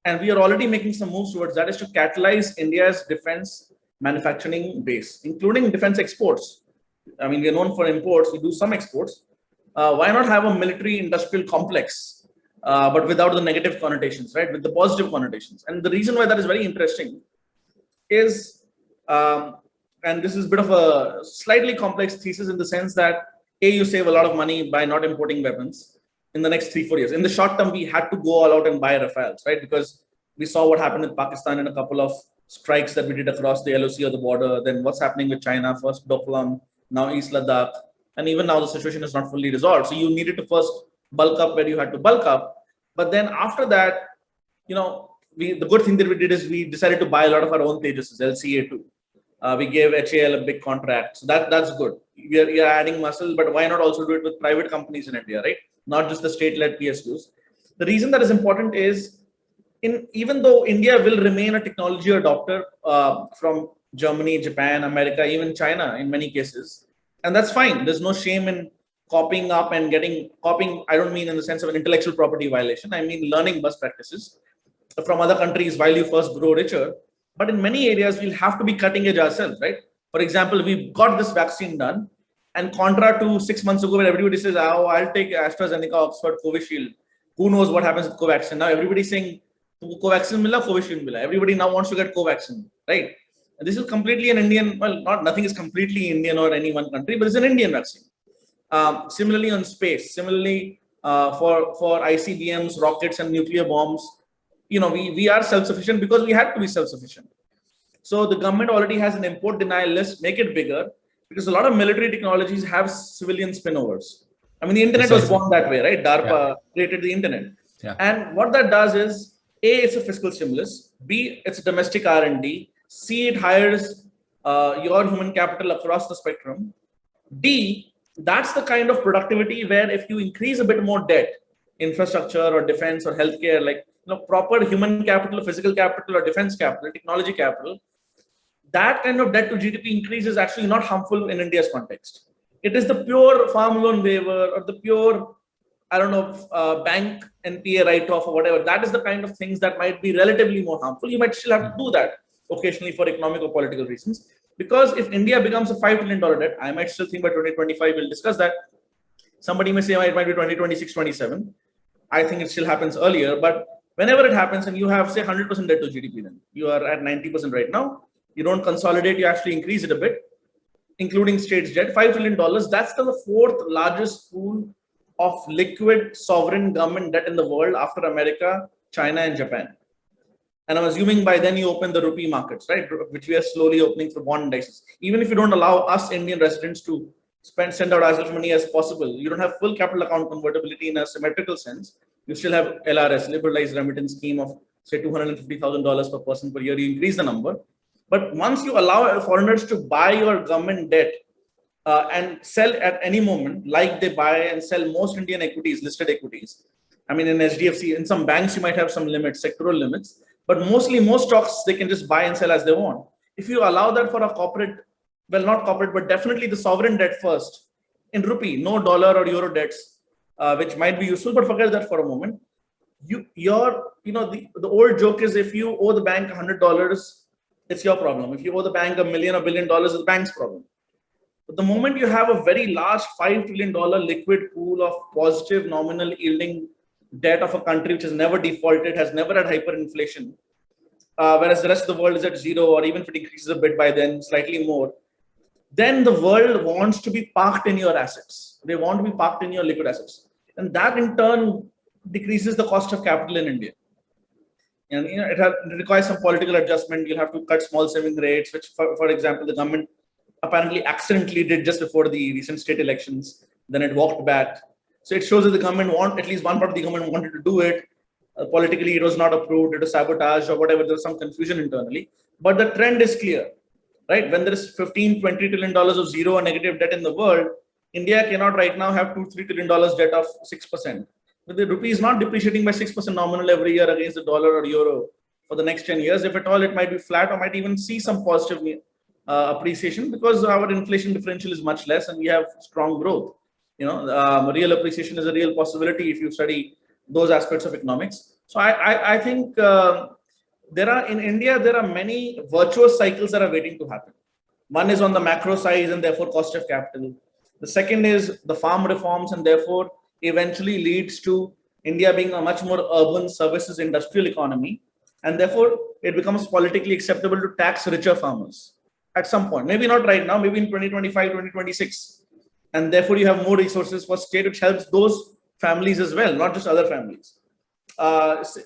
and we are already making some moves towards that, is to catalyze India's defense manufacturing base, including defense exports. I mean, we are known for imports, we do some exports. Why not have a military industrial complex, but without the negative connotations, right? With the positive connotations. And the reason why that is very interesting is, and this is a bit of a slightly complex thesis in the sense that, A, you save a lot of money by not importing weapons in the next 3-4 years. In the short term, we had to go all out and buy Rafales, right? Because we saw what happened with Pakistan in a couple of strikes that we did across the LOC or the border. Then what's happening with China, first Doklam, now East Ladakh. And even now the situation is not fully resolved. So you needed to first bulk up where you had to bulk up. But then after that, the good thing that we did is we decided to buy a lot of our own Tejas, LCA2. We gave HAL a big contract. So that's good. We are adding muscle, but why not also do it with private companies in India, right? Not just the state-led PSUs. The reason that is important is, even though India will remain a technology adopter from Germany, Japan, America, even China in many cases, and that's fine. There's no shame in copying up and copying. I don't mean in the sense of an intellectual property violation. I mean learning best practices from other countries while you first grow richer. But in many areas, we'll have to be cutting edge ourselves, right? For example, we've got this vaccine done, and contra to 6 months ago, where everybody says, "Oh, I'll take AstraZeneca, Oxford, Covishield." Who knows what happens with Covaxin? Now everybody's saying, "Covaxin mila, Covishield mila." Everybody now wants to get Covaxin, right? And this is completely an Indian. Well, not nothing is completely Indian or any one country, but it's an Indian vaccine. Similarly, on space, similarly for ICBMs, rockets, and nuclear bombs, we are self-sufficient because we had to be self-sufficient. So the government already has an import denial list. Make it bigger, because a lot of military technologies have civilian spin-overs. I mean, the internet was born that way, right? DARPA created the internet, and what that does is, A, it's a fiscal stimulus. B, it's a domestic R&D. C, it hires your human capital across the spectrum. D, that's the kind of productivity where if you increase a bit more debt, infrastructure or defense or healthcare, like proper human capital, physical capital or defense capital, technology capital, that kind of debt to GDP increase is actually not harmful in India's context. It is the pure farm loan waiver or the pure, I don't know, bank NPA write-off or whatever. That is the kind of things that might be relatively more harmful. You might still have to do that occasionally for economic or political reasons. Because if India becomes a $5 trillion debt, I might still think by 2025, we'll discuss that. Somebody may say it might be 2026, 27. I think it still happens earlier. But whenever it happens and you have, say, 100% debt to GDP, then you are at 90% right now. You don't consolidate, you actually increase it a bit, including states debt, $5 trillion. That's the fourth largest pool of liquid sovereign government debt in the world after America, China, and Japan. And I'm assuming by then you open the rupee markets, right? Which we are slowly opening through bond indices. Even if you don't allow us Indian residents to send out as much money as possible, you don't have full capital account convertibility in a symmetrical sense. You still have LRS, liberalized remittance scheme of, say, $250,000 per person per year. You increase the number. But once you allow foreigners to buy your government debt and sell at any moment, like they buy and sell most Indian equities, listed equities. I mean, in HDFC, in some banks, you might have some limits, sectoral limits. But mostly, most stocks, they can just buy and sell as they want. If you allow that for a corporate, well, not corporate, but definitely the sovereign debt first, in rupee, no dollar or euro debts, which might be useful, but forget that for a moment. The old joke is if you owe the bank $100, it's your problem. If you owe the bank $1 million or $1 billion, it's the bank's problem. But the moment you have a very large $5 trillion liquid pool of positive nominal yielding debt of a country which has never defaulted, has never had hyperinflation, whereas the rest of the world is at zero, or even if it increases a bit by then, slightly more, then the world wants to be parked in your assets. They want to be parked in your liquid assets. And that in turn decreases the cost of capital in India. And it requires some political adjustment. You'll have to cut small saving rates, which, for example, the government apparently accidentally did just before the recent state elections. Then it walked back. So it shows that the government at least one part of the government wanted to do it. Politically, it was not approved. It was sabotaged or whatever. There was some confusion internally. But the trend is clear, right? When there is $15, $20 trillion of zero or negative debt in the world, India cannot right now have $2, $3 trillion debt of 6%. But the rupee is not depreciating by 6% nominal every year against the dollar or euro for the next 10 years. If at all, it might be flat or might even see some positive appreciation, because our inflation differential is much less and we have strong growth. Real appreciation is a real possibility if you study those aspects of economics. So I think in India, there are many virtuous cycles that are waiting to happen. One is on the macro size and therefore cost of capital. The second is the farm reforms and therefore eventually leads to India being a much more urban services industrial economy. And therefore, it becomes politically acceptable to tax richer farmers at some point. Maybe not right now, maybe in 2025, 2026. And therefore, you have more resources for state, which helps those families as well, not just other families.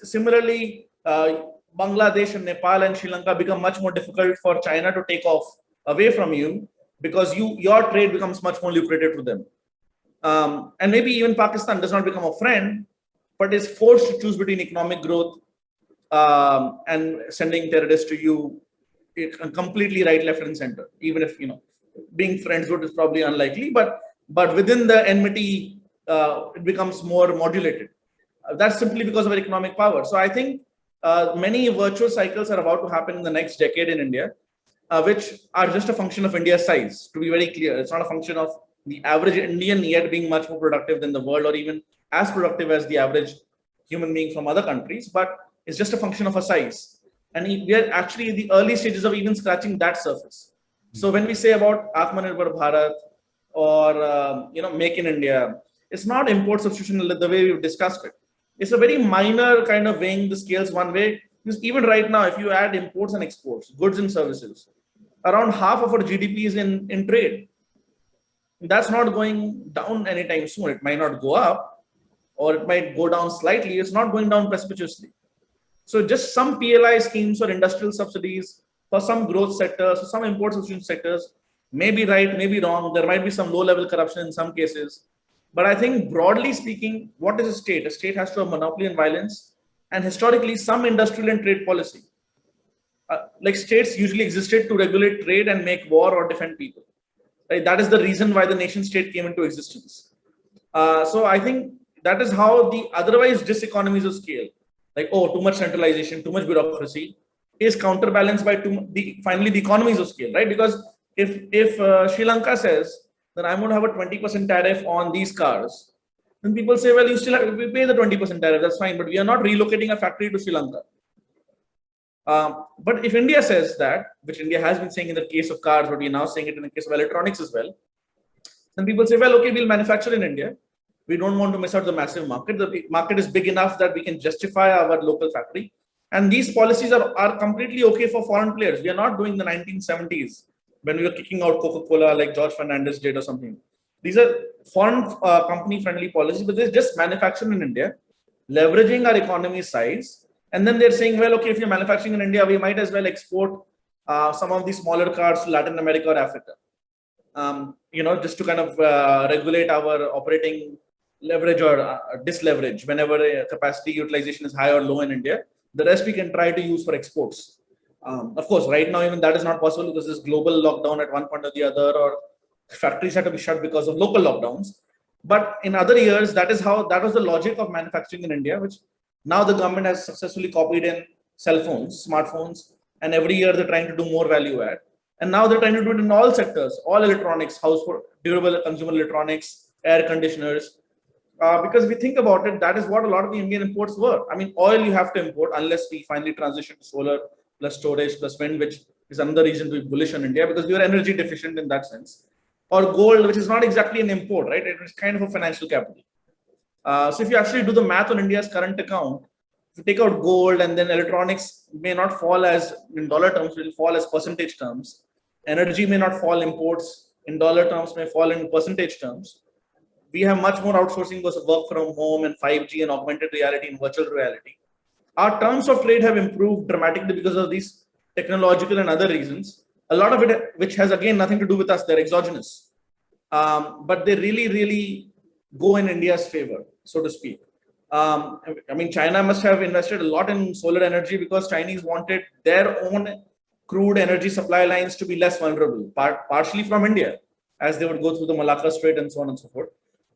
Similarly, Bangladesh and Nepal and Sri Lanka become much more difficult for China to take off away from you, because your trade becomes much more lucrative to them. And maybe even Pakistan does not become a friend, but is forced to choose between economic growth and sending terrorists to you completely right, left, and center. Even if being friends with is probably unlikely, but within the enmity, it becomes more modulated. That's simply because of our economic power. So I think many virtuous cycles are about to happen in the next decade in India, which are just a function of India's size. To be very clear, it's not a function of the average Indian yet being much more productive than the world, or even as productive as the average human being from other countries, but it's just a function of a size. And we are actually in the early stages of even scratching that surface. So when we say about Atmanirbhar Bharat or Make in India, it's not import substitution the way we've discussed it. It's a very minor kind of weighing the scales one way. Because even right now, if you add imports and exports, goods and services, around half of our GDP is in trade. That's not going down anytime soon. It might not go up, or it might go down slightly. It's not going down precipitously. So just some PLI schemes or industrial subsidies for some growth sectors, or some import substitution sectors, may be right, may be wrong. There might be some low-level corruption in some cases. But I think broadly speaking, what is a state? A state has to have monopoly and violence, and historically some industrial and trade policy. Like states usually existed to regulate trade and make war or defend people. Right? That is the reason why the nation state came into existence. So I think that is how the otherwise diseconomies of scale, like too much centralization, too much bureaucracy, is counterbalanced by finally the economies of scale, right? Because if Sri Lanka says that I'm going to have a 20% tariff on these cars, then people say, well, you still have to pay the 20% tariff, that's fine, but we are not relocating a factory to Sri Lanka. But if India says that, which India has been saying in the case of cars, but we're now saying it in the case of electronics as well, then people say, well, okay, we'll manufacture in India. We don't want to miss out the massive market. The market is big enough that we can justify our local factory. And these policies are completely okay for foreign players. We are not doing the 1970s when we were kicking out Coca-Cola like George Fernandez did or something. These are foreign company-friendly policies, but they're just manufactured in India, leveraging our economy size. And then they're saying, well, okay, if you're manufacturing in India, we might as well export some of these smaller cars to Latin America or Africa. Just to kind of regulate our operating leverage or disleverage whenever capacity utilization is high or low in India. The rest we can try to use for exports. Of course, right now, even that is not possible because there's global lockdown at one point or the other, or factories have to be shut because of local lockdowns. But in other years, that was the logic of manufacturing in India, which now the government has successfully copied in cell phones, smartphones, and every year they're trying to do more value add. And now they're trying to do it in all sectors, all electronics, household, durable consumer electronics, air conditioners. Because we think about it, that is what a lot of the Indian imports were. I mean, oil you have to import unless we finally transition to solar plus storage plus wind, which is another reason to be bullish on India because we are energy deficient in that sense. Or gold, which is not exactly an import, right? It is kind of a financial capital. So if you actually do the math on India's current account, if you take out gold and then electronics may not fall as in dollar terms, it will fall as percentage terms. Energy may not fall, imports in dollar terms may fall in percentage terms. We have much more outsourcing because of work from home and 5G and augmented reality and virtual reality. Our terms of trade have improved dramatically because of these technological and other reasons. A lot of it, which has again nothing to do with us, they're exogenous. But they really, really go in India's favor, so to speak. I mean, China must have invested a lot in solar energy because Chinese wanted their own crude energy supply lines to be less vulnerable, partially from India, as they would go through the Malacca Strait and so on and so forth.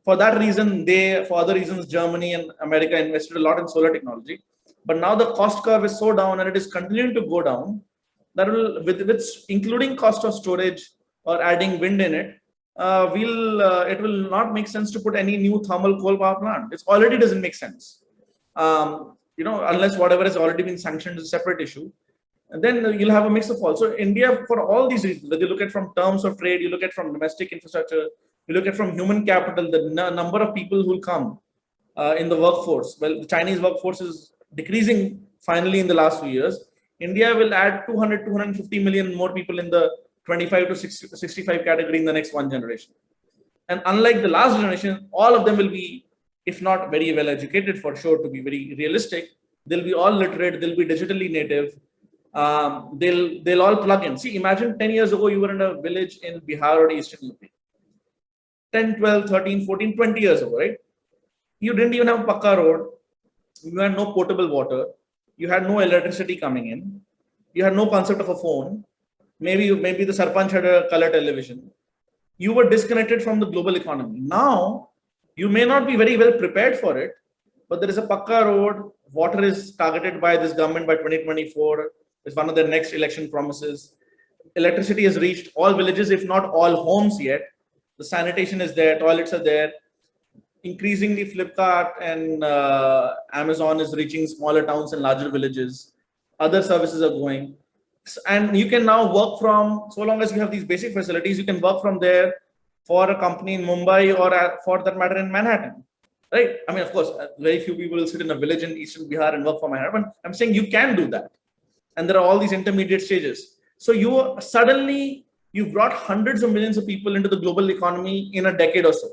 For that reason, for other reasons, Germany and America invested a lot in solar technology. But now the cost curve is so down and it is continuing to go down that will, with including cost of storage or adding wind in it, it will not make sense to put any new thermal coal power plant. It already doesn't make sense. Unless whatever has already been sanctioned is a separate issue. And then you'll have a mix of all. So India, for all these reasons, whether you look at from terms of trade, you look at from domestic infrastructure, you look at from human capital, the number of people who will come in the workforce. Well, the Chinese workforce is decreasing finally in the last few years. India will add 200, 250 million more people in the 25 to 65 category in the next one generation. And unlike the last generation, all of them will be, if not very well educated for sure, to be very realistic, they'll be all literate, they'll be digitally native. They'll all plug in. See, imagine 10 years ago, you were in a village in Bihar or Eastern UP. 10, 12, 13, 14, 20 years ago, right? You didn't even have a pakka road. You had no potable water. You had no electricity coming in. You had no concept of a phone. Maybe the Sarpanch had a color television. You were disconnected from the global economy. Now, you may not be very well prepared for it, but there is a pakka road. Water is targeted by this government by 2024. It's one of their next election promises. Electricity has reached all villages, if not all homes yet. The sanitation is there, toilets are there. Increasingly, Flipkart and Amazon is reaching smaller towns and larger villages. Other services are going. And you can now work from, so long as you have these basic facilities, you can work from there for a company in Mumbai or for that matter in Manhattan. Right? I mean, of course, very few people will sit in a village in Eastern Bihar and work for Manhattan. I'm saying you can do that. And there are all these intermediate stages. So you've brought hundreds of millions of people into the global economy in a decade or so.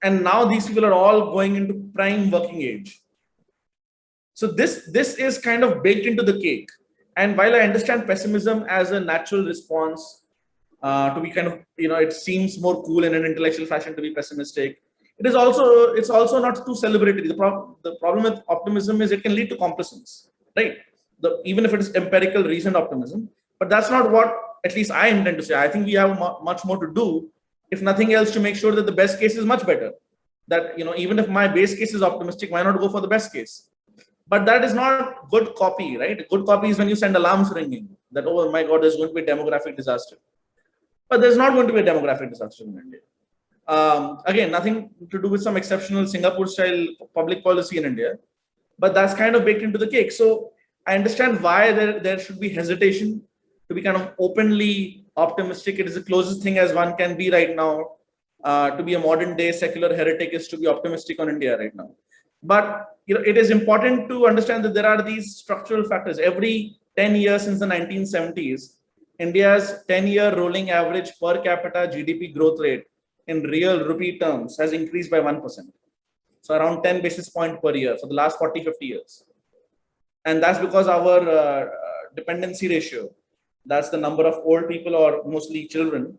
And now these people are all going into prime working age. So this is kind of baked into the cake. And while I understand pessimism as a natural response to be kind of, it seems more cool in an intellectual fashion to be pessimistic. It's also not too celebratory. The problem with optimism is it can lead to complacence, right? Even if it is empirical reasoned optimism, but that's not what at least I intend to say. I think we have much more to do, if nothing else, to make sure that the best case is much better. That, even if my base case is optimistic, why not go for the best case? But that is not good copy, right? Good copy is when you send alarms ringing that, oh my God, there's going to be a demographic disaster. But there's not going to be a demographic disaster in India. Again, nothing to do with some exceptional Singapore-style public policy in India, but that's kind of baked into the cake. So I understand why there should be hesitation to be kind of openly optimistic. It is the closest thing as one can be right now. To be a modern day secular heretic is to be optimistic on India right now. But it is important to understand that there are these structural factors. Every 10 years since the 1970s, India's 10-year rolling average per capita GDP growth rate in real rupee terms has increased by 1%. So around 10 basis points per year for the last 40, 50 years. And that's because our dependency ratio, that's the number of old people or mostly children,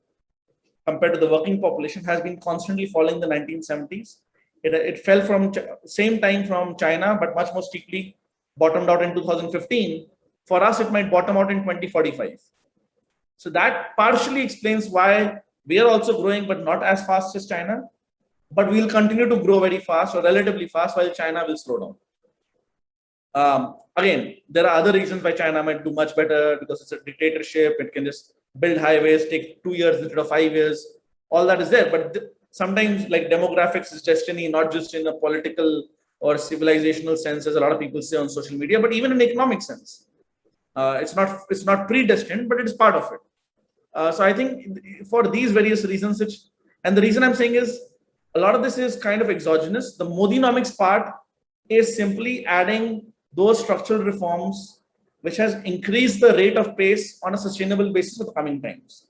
compared to the working population, has been constantly falling in the 1970s. It fell from same time from China, but much more steeply, bottomed out in 2015. For us, it might bottom out in 2045. So that partially explains why we are also growing, but not as fast as China. But we'll continue to grow very fast or relatively fast, while China will slow down. Again, there are other reasons why China might do much better, because it's a dictatorship. It can just build highways, take 2 years instead of 5 years. All that is there. But sometimes, like, demographics is destiny, not just in a political or civilizational sense, as a lot of people say on social media, but even in economic sense. It's not predestined, but it's part of it. So I think for these various reasons, and the reason I'm saying is a lot of this is kind of exogenous. The Modinomics part is simply adding those structural reforms which has increased the rate of pace on a sustainable basis for the coming times.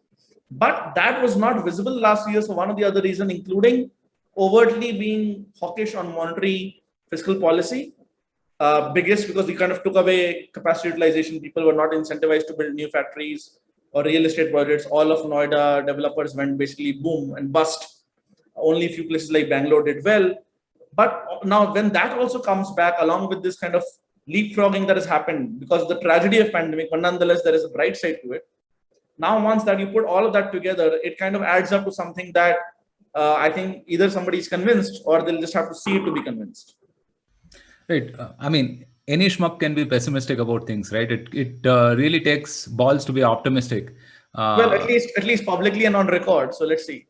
But that was not visible last year for one of the other reasons, including overtly being hawkish on monetary fiscal policy. Biggest because we kind of took away capacity utilization. People were not incentivized to build new factories or real estate projects. All of Noida developers went basically boom and bust. Only a few places like Bangalore did well. But now when that also comes back along with this kind of leapfrogging that has happened because of the tragedy of pandemic, but nonetheless, there is a bright side to it. Now, once that you put all of that together, it kind of adds up to something that I think either somebody is convinced or they'll just have to see it to be convinced. Right. I mean, any schmuck can be pessimistic about things, right? It really takes balls to be optimistic. Well, at least publicly and on record. So let's see.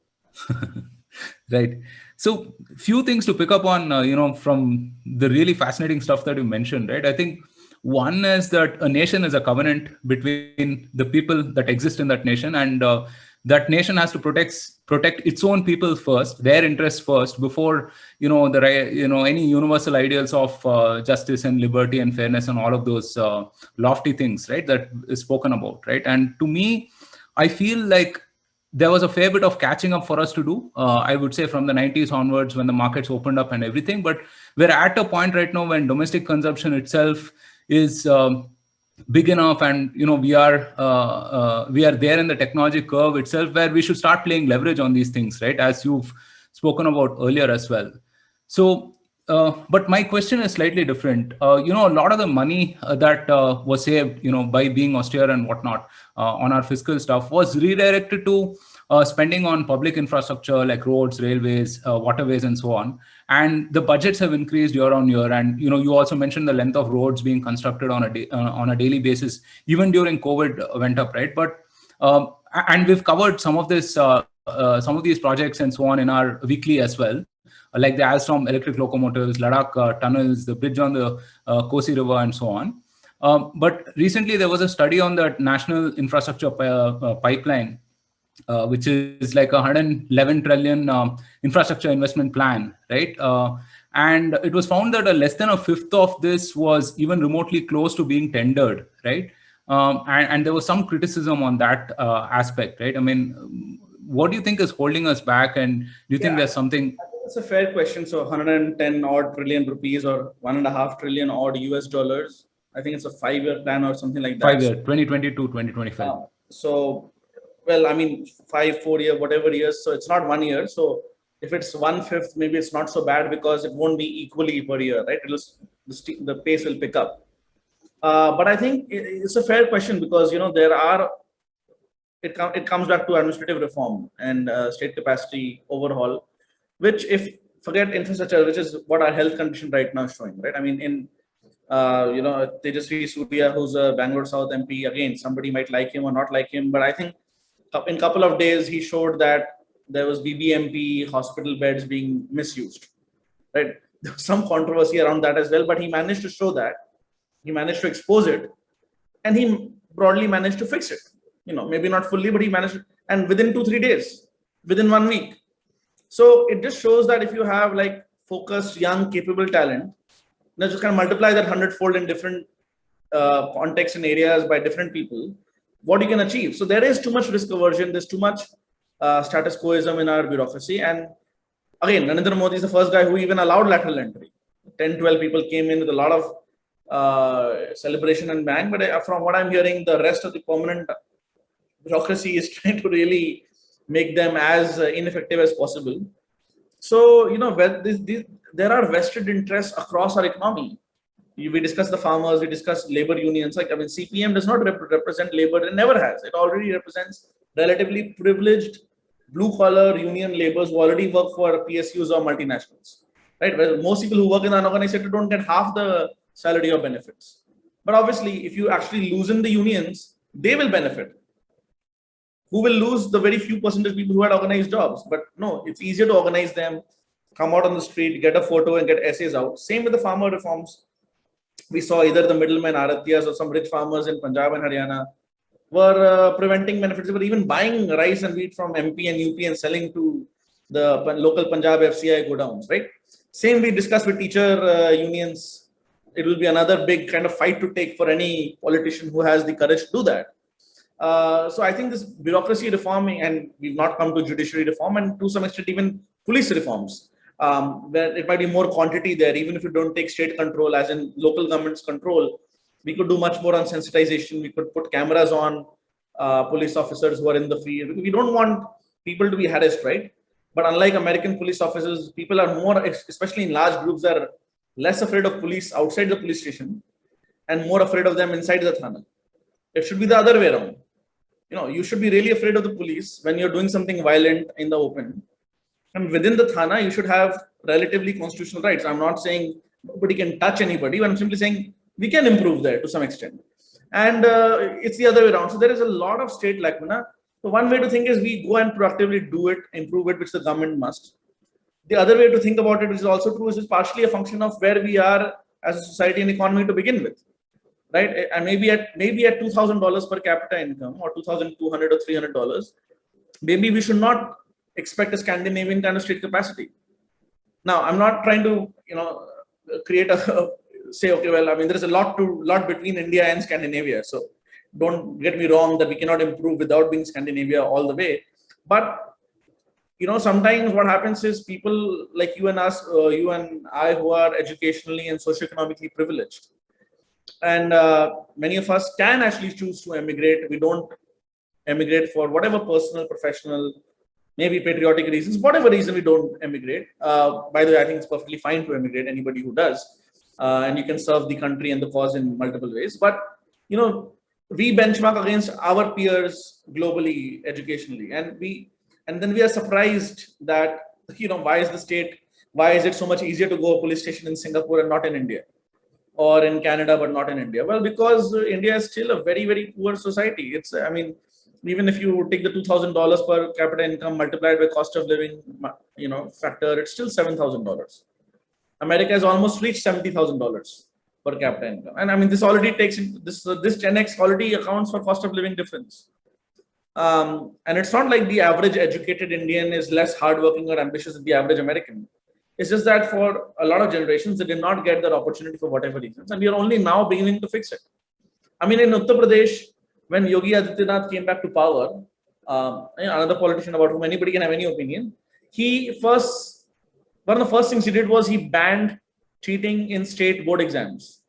Right. So few things to pick up on, from the really fascinating stuff that you mentioned, right? I think one is that a nation is a covenant between the people that exist in that nation, and that nation has to protect its own people first, their interests first, before any universal ideals of justice and liberty and fairness and all of those lofty things, right, that is spoken about, right? And to me, I feel like there was a fair bit of catching up for us to do, I would say, from the 90s onwards when the markets opened up and everything. But we're at a point right now when domestic consumption itself is big enough, and we are there in the technology curve itself, where we should start playing leverage on these things, right, as you've spoken about earlier as well. So but my question is slightly different. A lot of the money that was saved, by being austere and whatnot on our fiscal stuff was redirected to spending on public infrastructure like roads, railways, waterways, and so on. And the budgets have increased year on year. And you also mentioned the length of roads being constructed on a daily basis, even during COVID went up, right? But And we've covered some of these projects and so on in our weekly as well, like the Alstom electric locomotives, Ladakh tunnels, the bridge on the Kosi River, and so on. But recently, there was a study on the national infrastructure pipeline, which is like 111 trillion infrastructure investment plan, right? And it was found that less than a fifth of this was even remotely close to being tendered, right? And there was some criticism on that aspect, right? I mean, what do you think is holding us back? And do you think there's something? I think it's a fair question. So 110 odd trillion rupees or 1.5 trillion odd US dollars. I think it's a 5-year plan or something like that. 5 year, 2022, 2025. So, well, I mean, 5, 4 year, whatever years. So it's not 1 year. So if it's 1/5, maybe it's not so bad because it won't be equally per year, right? The pace will pick up. But I think it's a fair question because, it comes back to administrative reform and state capacity overhaul, which if forget infrastructure, which is what our health condition right now is showing, right? I mean, in Tejasvi Surya, who's a Bangalore South MP, again, somebody might like him or not like him, but I think in a couple of days he showed that there was BBMP hospital beds being misused, right? There was some controversy around that as well, but he managed to show that, he managed to expose it, and he broadly managed to fix it. Maybe not fully, but he managed, and within 2-3 days, within 1 week. So it just shows that if you have like focused, young, capable talent, just kind of multiply that 100-fold in different contexts and areas by different people, what you can achieve. So there is too much risk aversion, there's too much status quoism in our bureaucracy. And again, Narendra Modi is the first guy who even allowed lateral entry. 10, 12 people came in with a lot of celebration and bang. But from what I'm hearing, the rest of the permanent bureaucracy is trying to really make them as ineffective as possible. So, there are vested interests across our economy. We discuss the farmers, we discuss labor unions. Like, I mean, CPM does not represent labor, it never has. It already represents relatively privileged blue-collar union laborers who already work for PSUs or multinationals, right? Where most people who work in the unorganized sector don't get half the salary or benefits. But obviously, if you actually loosen the unions, they will benefit. Who will lose? The very few percentage people who had organized jobs. But no, it's easier to organize them, come out on the street, get a photo and get essays out. Same with the farmer reforms. We saw either the middlemen, Aratyas, or some rich farmers in Punjab and Haryana were preventing benefits. They were even buying rice and wheat from MP and UP and selling to the local Punjab FCI godowns, right? Same we discussed with teacher unions. It will be another big kind of fight to take for any politician who has the courage to do that. So I think this bureaucracy reforming, and we've not come to judiciary reform, and to some extent even police reforms, where it might be more quantity there, even if you don't take state control, as in local government's control. We could do much more on sensitization. We could put cameras on police officers who are in the field. We don't want people to be harassed, right? But unlike American police officers, people are more, especially in large groups, are less afraid of police outside the police station and more afraid of them inside the thana. It should be the other way around. You should be really afraid of the police when you're doing something violent in the open. And within the thana, you should have relatively constitutional rights. I'm not saying nobody can touch anybody, but I'm simply saying we can improve there to some extent. And it's the other way around. So there is a lot of state lacuna. So one way to think is we go and proactively do it, improve it, which the government must. The other way to think about it, which is also true, is partially a function of where we are as a society and economy to begin with. Right, and maybe at $2,000 per capita income, or $2,200 or $300, maybe we should not expect a Scandinavian kind of state capacity. Now, I'm not trying to create say, okay, well, I mean, there's a lot between India and Scandinavia, so don't get me wrong that we cannot improve without being Scandinavia all the way. But sometimes what happens is people like you and us, you and I, who are educationally and socioeconomically privileged, and many of us can actually choose to emigrate. We don't emigrate for whatever personal, professional, maybe patriotic reasons, whatever reason we don't emigrate. By the way, I think it's perfectly fine to emigrate, anybody who does. And you can serve the country and the cause in multiple ways. But, we benchmark against our peers globally, educationally. And then we are surprised that, why is it so much easier to go to a police station in Singapore and not in India? Or in Canada, but not in India? Well, because India is still a very, very poor society. It's, Even if you take the $2,000 per capita income multiplied by cost of living, factor, it's still $7,000. America has almost reached $70,000 per capita income, and I mean this already takes this 10x already accounts for cost of living difference. And it's not like the average educated Indian is less hardworking or ambitious than the average American. It's just that for a lot of generations, they did not get that opportunity for whatever reasons, and we are only now beginning to fix it. I mean, in Uttar Pradesh, when Yogi Adityanath came back to power, another politician about whom anybody can have any opinion, one of the first things he did was he banned cheating in state board exams,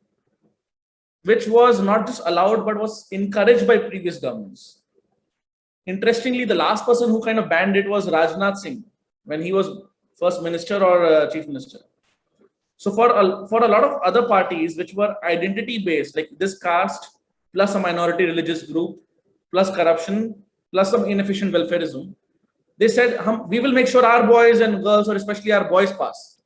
which was not just allowed but was encouraged by previous governments. Interestingly, the last person who kind of banned it was Rajnath Singh when he was first minister or chief minister. So for a lot of other parties which were identity based, like this caste plus a minority religious group plus corruption plus some inefficient welfareism, they said we will make sure our boys and girls, or especially our boys, pass.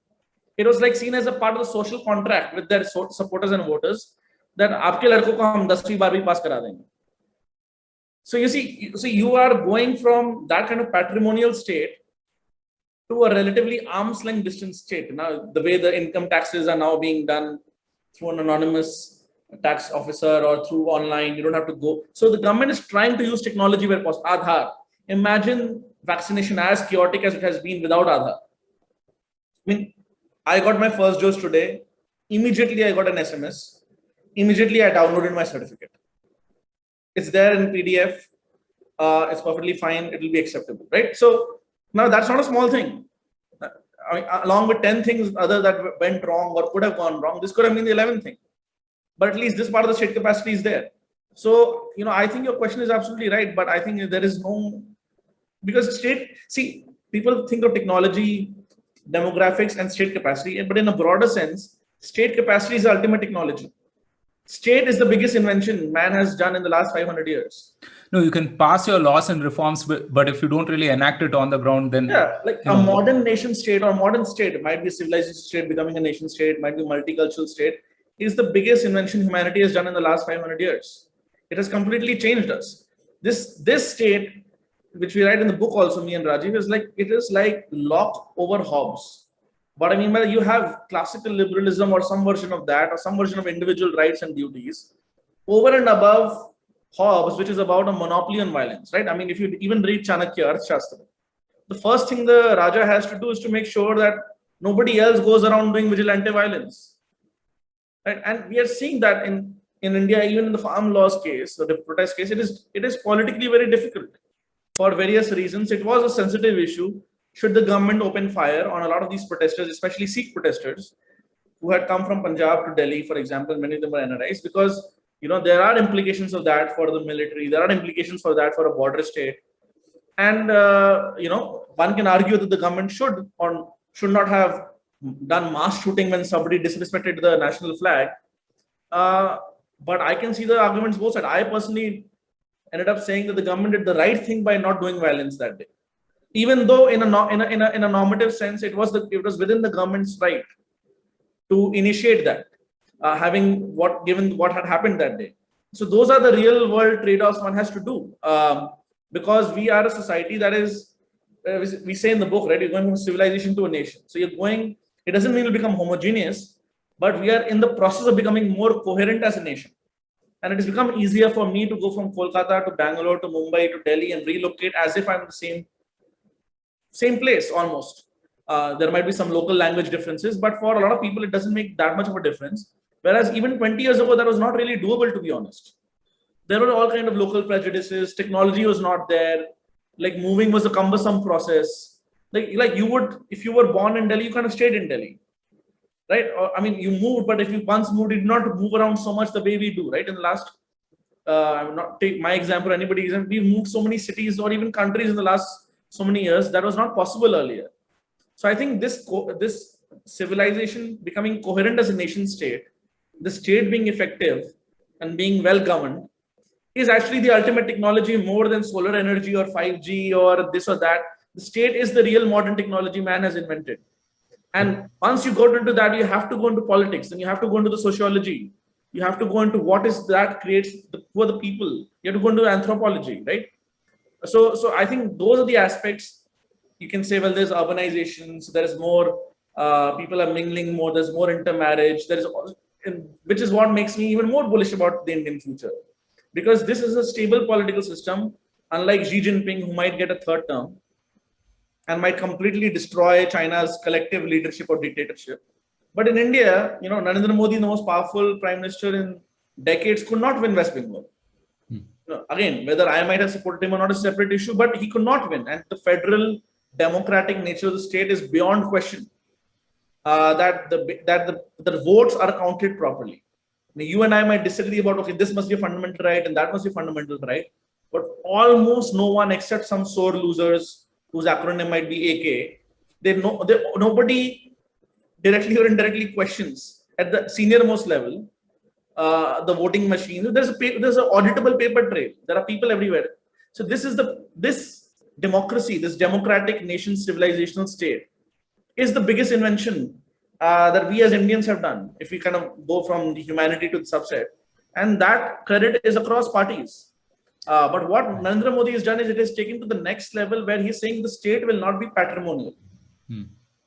It was like seen as a part of the social contract with their supporters and voters that आपके लड़कों को हम 10वीं 12वीं पास करा देंगे. So you are going from that kind of patrimonial state to a relatively arm's length distance state. Now, the way the income taxes are now being done through an anonymous tax officer or through online, you don't have to go. So the government is trying to use technology where possible. Aadhaar. Imagine vaccination as chaotic as it has been without Aadhaar. I mean, I got my first dose today. Immediately, I got an SMS. Immediately, I downloaded my certificate. It's there in PDF. It's perfectly fine. It will be acceptable, right? So now that's not a small thing. I mean, along with 10 things other that went wrong or could have gone wrong, this could have been the 11th thing. But at least this part of the state capacity is there. So, I think your question is absolutely right. But I think there is no, because people think of technology, demographics, and state capacity. But in a broader sense, state capacity is the ultimate technology. State is the biggest invention man has done in the last 500 years. No, you can pass your laws and reforms, but if you don't really enact it on the ground, then a modern nation state or modern state, it might be a civilized state becoming a nation state, might be a multicultural state, is the biggest invention humanity has done in the last 500 years. It has completely changed us. This state, which we write in the book also, me and Rajeev, is like Locke over Hobbes. What I mean by that, you have classical liberalism or some version of that, or some version of individual rights and duties, over and above Hobbes, which is about a monopoly on violence, right? I mean, if you even read Chanakya, Arthashastra, the first thing the Raja has to do is to make sure that nobody else goes around doing vigilante violence, right? And we are seeing that in India, even in the farm laws case, or the protest case, it is politically very difficult for various reasons. It was a sensitive issue. Should the government open fire on a lot of these protesters, especially Sikh protesters, who had come from Punjab to Delhi, for example, many of them were NRIs, because there are implications of that for the military. There are implications for that for a border state. And, one can argue that the government should or should not have done mass shooting when somebody disrespected the national flag. But I can see the arguments both sides. I personally ended up saying that the government did the right thing by not doing violence that day. Even though in a normative sense, it was within the government's right to initiate that, given what had happened that day. So those are the real world trade-offs one has to do, because we are a society that is, we say in the book, right? You're going from civilization to a nation. So it doesn't mean you'll become homogeneous, but we are in the process of becoming more coherent as a nation. And it has become easier for me to go from Kolkata to Bangalore to Mumbai to Delhi and relocate as if I'm in the same place almost. There might be some local language differences, but for a lot of people, it doesn't make that much of a difference. Whereas even 20 years ago, that was not really doable, to be honest. There were all kinds of local prejudices. Technology was not there. Like moving was a cumbersome process. Like you would, if you were born in Delhi, you kind of stayed in Delhi, right? Or, I mean, you moved, but if you once moved, you did not move around so much the way we do, right? In the last, I will not take my example or anybody's. We've moved so many cities or even countries in the last so many years that was not possible earlier. So I think this civilization becoming coherent as a nation state, the state being effective and being well governed, is actually the ultimate technology, more than solar energy or 5G or this or that. The state is the real modern technology man has invented. And once you go into that, you have to go into politics, and you have to go into the sociology. You have to go into what is that creates who are the people. You have to go into anthropology, right? So I think those are the aspects. You can say, well, there's urbanization, so there is more people are mingling more, there's more intermarriage, which is what makes me even more bullish about the Indian future, because this is a stable political system, unlike Xi Jinping, who might get a third term and might completely destroy China's collective leadership or dictatorship. But in India, Narendra Modi, the most powerful prime minister in decades, could not win West Bengal. Again, whether I might have supported him or not is a separate issue, but he could not win. And the federal democratic nature of the state is beyond question. That the votes are counted properly. Now, you and I might disagree about, okay, this must be a fundamental right and that must be a fundamental right, but almost no one except some sore losers whose acronym might be AK, nobody directly or indirectly questions at the senior most level the voting machine. There's an auditable paper trail. There are people everywhere. So this democracy, this democratic nation civilizational state, is the biggest invention that we as Indians have done. If we kind of go from the humanity to the subset, and that credit is across parties. But what Narendra Modi has done is it has taken to the next level, where he's saying the state will not be patrimonial.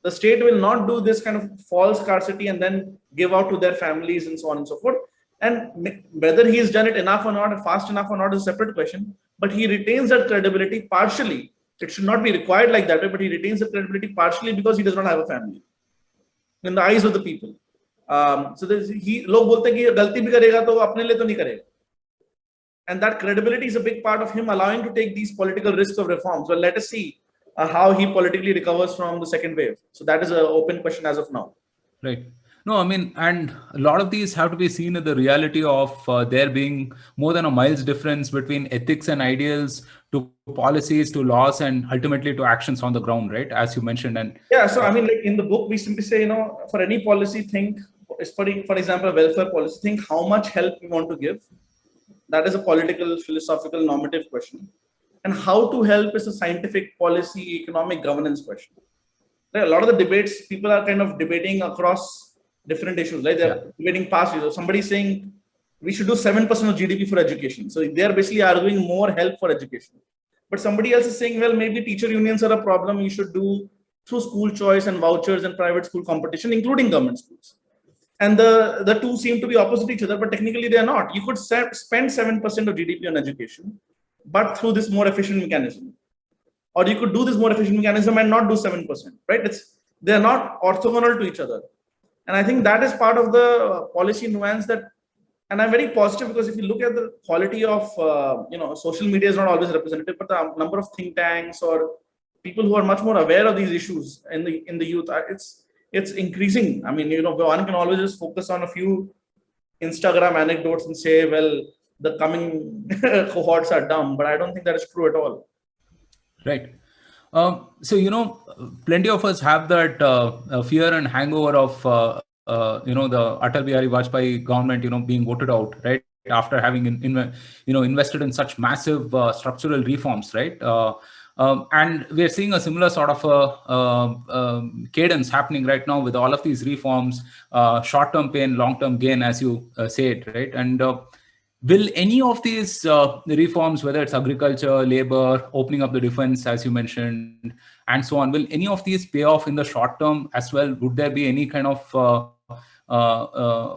The state will not do this kind of false scarcity and then give out to their families and so on and so forth. And whether he's done it enough or not, fast enough or not, is a separate question. But he retains that credibility partially. It should not be required like that way, but he retains the credibility partially because he does not have a family in the eyes of the people. So लोग बोलते हैं कि गलती भी करेगा तो अपने लिए तो नहीं करेगा. And that credibility is a big part of him allowing to take these political risks of reforms. Well, let us see how he politically recovers from the second wave. So that is an open question as of now. Right. No, I mean, and a lot of these have to be seen in the reality of there being more than a miles difference between ethics and ideals to policies to laws and ultimately to actions on the ground, right? As you mentioned. And yeah, so I mean, like in the book, we simply say, for any policy, think, for example, welfare policy, think how much help you want to give. That is a political, philosophical, normative question. And how to help is a scientific, policy, economic governance question. A lot of the debates, people are kind of debating across different issues. Like they're debating past issues. Somebody's saying we should do 7% of GDP for education. So they're basically arguing more help for education. But somebody else is saying, well, maybe teacher unions are a problem. You should do through school choice and vouchers and private school competition, including government schools. And the two seem to be opposite each other, but technically they are not. You could spend 7% of GDP on education, but through this more efficient mechanism. Or you could do this more efficient mechanism and not do 7%, right? They're not orthogonal to each other. And I think that is part of the policy nuance and I'm very positive, because if you look at the quality of, social media is not always representative, but the number of think tanks or people who are much more aware of these issues in the youth, it's increasing. I mean, one can always just focus on a few Instagram anecdotes and say, well, the coming cohorts are dumb, but I don't think that is true at all. Right. So, plenty of us have that fear and hangover of, the Atal Bihari Vajpayee government, being voted out, right? After having, invested in such massive structural reforms, right? And we're seeing a similar sort of cadence happening right now with all of these reforms, short-term pain, long-term gain, as you said, right? And will any of these reforms, whether it's agriculture, labor, opening up the defense, as you mentioned, and so on, will any of these pay off in the short term as well? Would there be any kind of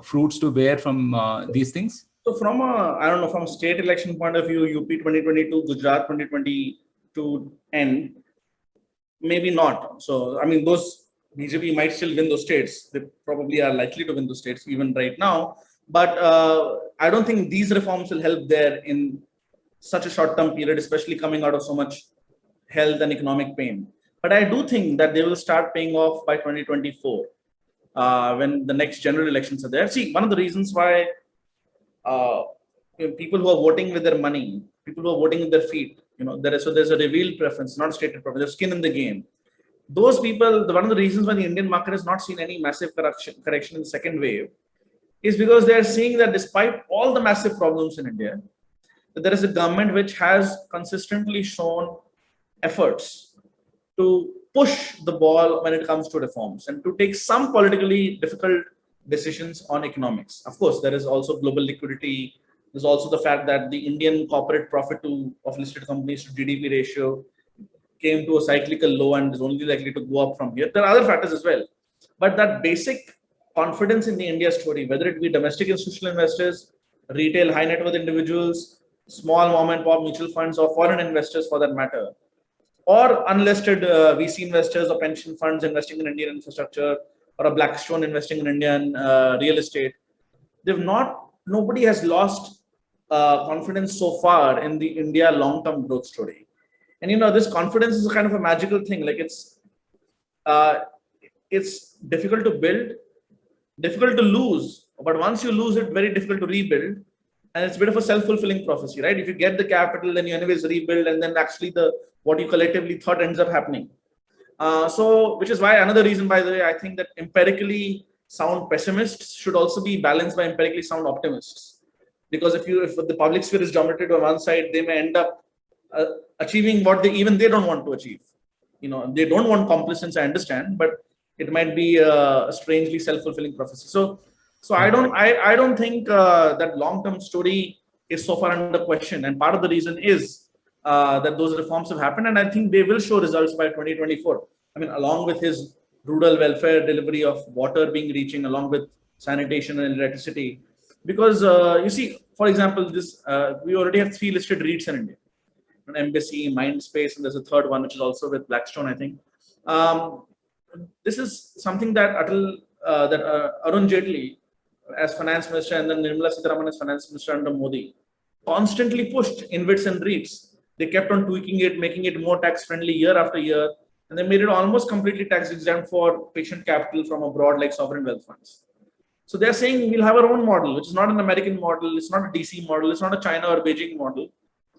fruits to bear from these things? So from from a state election point of view, UP 2022, Gujarat 2022 end, maybe not. So, I mean, those BJP might still win those states. They probably are likely to win those states even right now. But I don't think these reforms will help there in such a short-term period, especially coming out of so much health and economic pain. But I do think that they will start paying off by 2024 when the next general elections are there. See, one of the reasons why people who are voting with their money, people who are voting with their feet, there's a revealed preference, not a stated preference, there's skin in the game. Those people, one of the reasons why the Indian market has not seen any massive correction in the second wave is because they are seeing that despite all the massive problems in India, that there is a government which has consistently shown efforts to push the ball when it comes to reforms and to take some politically difficult decisions on economics. Of course, there is also global liquidity, There's also the fact that the Indian corporate profit of listed companies to GDP ratio came to a cyclical low and is only likely to go up from here. There are other factors as well. But that basic confidence in the India story, whether it be domestic institutional investors, retail high net worth individuals, small mom and pop mutual funds, or foreign investors for that matter, or unlisted VC investors or pension funds investing in Indian infrastructure, or a Blackstone investing in Indian real estate, nobody has lost confidence so far in the India long-term growth story. And this confidence is a kind of a magical thing. Like uh, it's difficult to build, difficult to lose, but once you lose it, very difficult to rebuild. And it's a bit of a self-fulfilling prophecy, right? If you get the capital, then you anyways rebuild, and then actually what you collectively thought ends up happening. So, which is why another reason, by the way, I think that empirically sound pessimists should also be balanced by empirically sound optimists. Because if the public sphere is dominated on one side, they may end up achieving what they don't want to achieve. They don't want complacence, I understand, but it might be a strangely self-fulfilling prophecy. So I don't think that long-term story is so far under question, and part of the reason is that those reforms have happened, and I think they will show results by 2024. I mean, along with his rural welfare delivery of water reaching, along with sanitation and electricity, because you see, for example, we already have 3 listed REITs in India: an Embassy, Mindspace, and there's a third one which is also with Blackstone, I think. This is something that Arun Jaitley, as finance minister, and then Nirmala Sitharaman as finance minister under Modi, constantly pushed InvITs and REITs. They kept on tweaking it, making it more tax friendly year after year, and they made it almost completely tax exempt for patient capital from abroad, like sovereign wealth funds. So they're saying we'll have our own model, which is not an American model, it's not a DC model, it's not a China or Beijing model.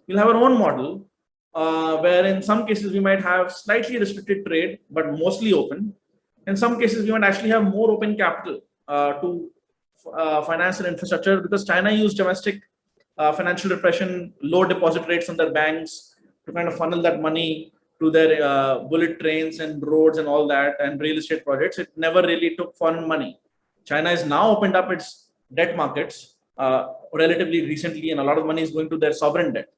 We'll have our own model, where in some cases we might have slightly restricted trade, but mostly open. In some cases, we might actually have more open capital to finance and infrastructure, because China used domestic financial repression, low deposit rates on their banks to kind of funnel that money to their bullet trains and roads and all that, and real estate projects. It never really took foreign money. China has now opened up its debt markets relatively recently, and a lot of money is going to their sovereign debt.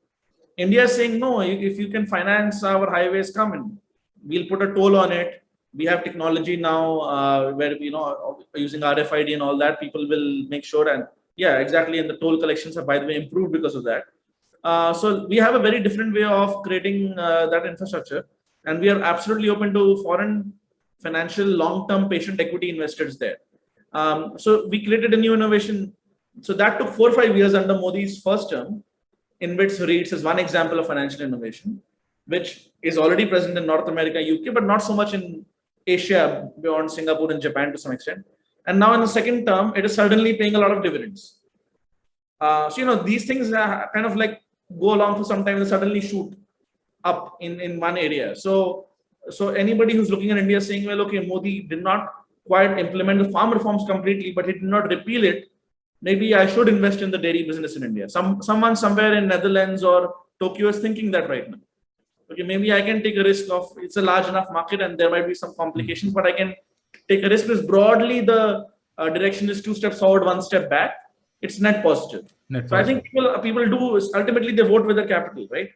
India is saying, no, if you can finance our highways, come in. We'll put a toll on it. We have technology now where, using RFID and all that, people will make sure. And yeah, exactly. And the toll collections have, by the way, improved because of that. So we have a very different way of creating that infrastructure. And we are absolutely open to foreign financial long-term patient equity investors there. So we created a new innovation. So that took 4 or 5 years under Modi's first term. InvITs, REITs is one example of financial innovation, which is already present in North America, UK, but not so much in Asia beyond Singapore and Japan to some extent. And now in the second term, it is certainly paying a lot of dividends. So, these things kind of like go along for some time and suddenly shoot up in one area. So anybody who's looking at India saying, well, okay, Modi did not quite implement the farm reforms completely, but he did not repeal it. Maybe I should invest in the dairy business in India. Someone somewhere in Netherlands or Tokyo is thinking that right now. Okay, maybe I can take a risk of, it's a large enough market and there might be some complications, but I can take a risk because broadly the direction is 2 steps forward, 1 step back. It's net positive. So I think people do, ultimately they vote with their capital, right?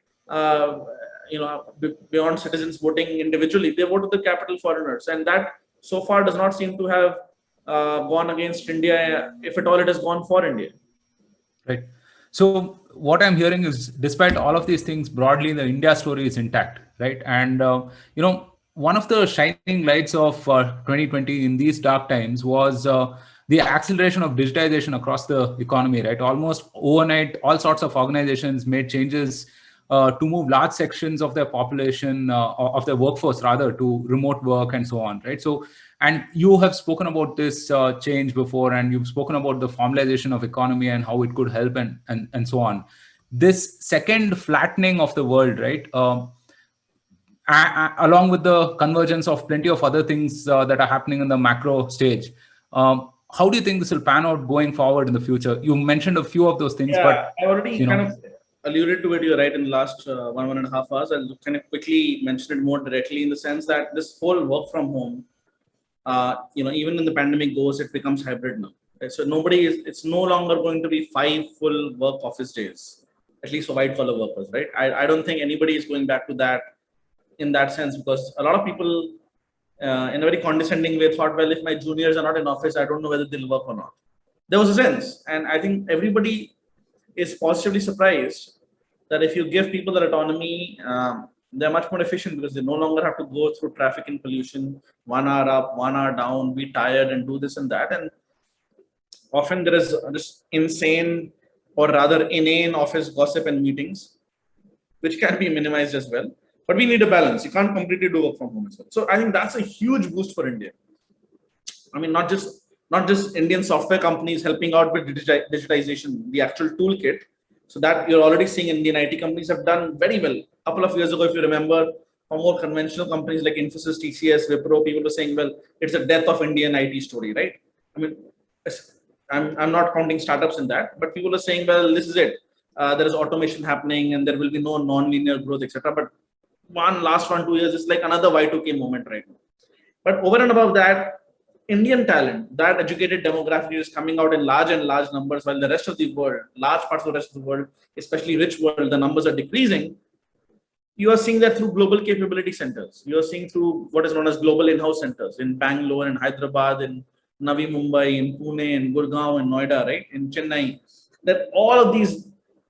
Beyond citizens voting individually, they vote with the capital foreigners. And that so far does not seem to have gone against India. If at all, it has gone for India. Right. So what I'm hearing is, despite all of these things, broadly the India story is intact, right? And one of the shining lights of 2020 in these dark times was the acceleration of digitization across the economy, right? Almost overnight, all sorts of organizations made changes to move large sections of their population, of their workforce rather, to remote work and so on, right? So, and you have spoken about this change before, and you've spoken about the formalization of economy and how it could help and so on. This second flattening of the world, right? Along with the convergence of plenty of other things that are happening in the macro stage. How do you think this will pan out going forward in the future? You mentioned a few of those things, but I already kind of alluded to it. You're right. In the last 1.5 hours, I'll kind of quickly mention it more directly, in the sense that this whole work from home, even when the pandemic goes, it becomes hybrid now. So it's no longer going to be 5 full work office days, at least for white collar workers, right? I don't think anybody is going back to that in that sense, because a lot of people in a very condescending way thought, well, if my juniors are not in office, I don't know whether they'll work or not. There was a sense, and I think everybody is positively surprised that if you give people that autonomy, they're much more efficient because they no longer have to go through traffic and pollution, 1 hour up, 1 hour down, be tired and do this and that. And often there is this insane, or rather inane, office gossip and meetings, which can be minimized as well. But we need a balance. You can't completely do work from home as well. So I think that's a huge boost for India. I mean, not just Indian software companies helping out with digitization, the actual toolkit. So that you're already seeing Indian IT companies have done very well. A couple of years ago, if you remember, for more conventional companies like Infosys, TCS, Wipro, people were saying, well, it's a death of Indian IT story, right? I mean, I'm not counting startups in that, but people are saying, well, this is it. There is automation happening and there will be no non-linear growth, etc. But last 2 years is like another Y2K moment right now. But over and above that, Indian talent, that educated demographic is coming out in large and large numbers, while the rest of the world, large parts of the rest of the world, especially rich world, the numbers are decreasing. You are seeing that through global capability centers. You are seeing through what is known as global in-house centers in Bangalore, in Hyderabad, in Navi Mumbai, in Pune, in Gurgaon, in Noida, right, in Chennai. That all of these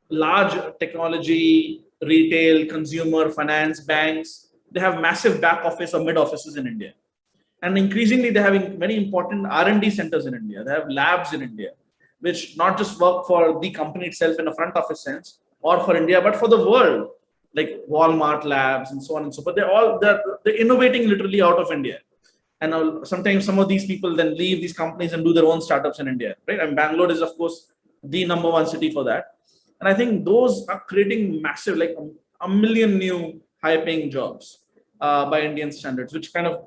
large technology, retail, consumer, finance, banks, they have massive back office or mid offices in India. And increasingly, they're having very important R&D centers in India. They have labs in India, which not just work for the company itself in a front office sense or for India, but for the world, like Walmart labs and so on and so forth. They're innovating literally out of India. And sometimes some of these people then leave these companies and do their own startups in India, right? And Bangalore is, of course, the number one city for that. And I think those are creating massive, like a million new high-paying jobs by Indian standards, which kind of,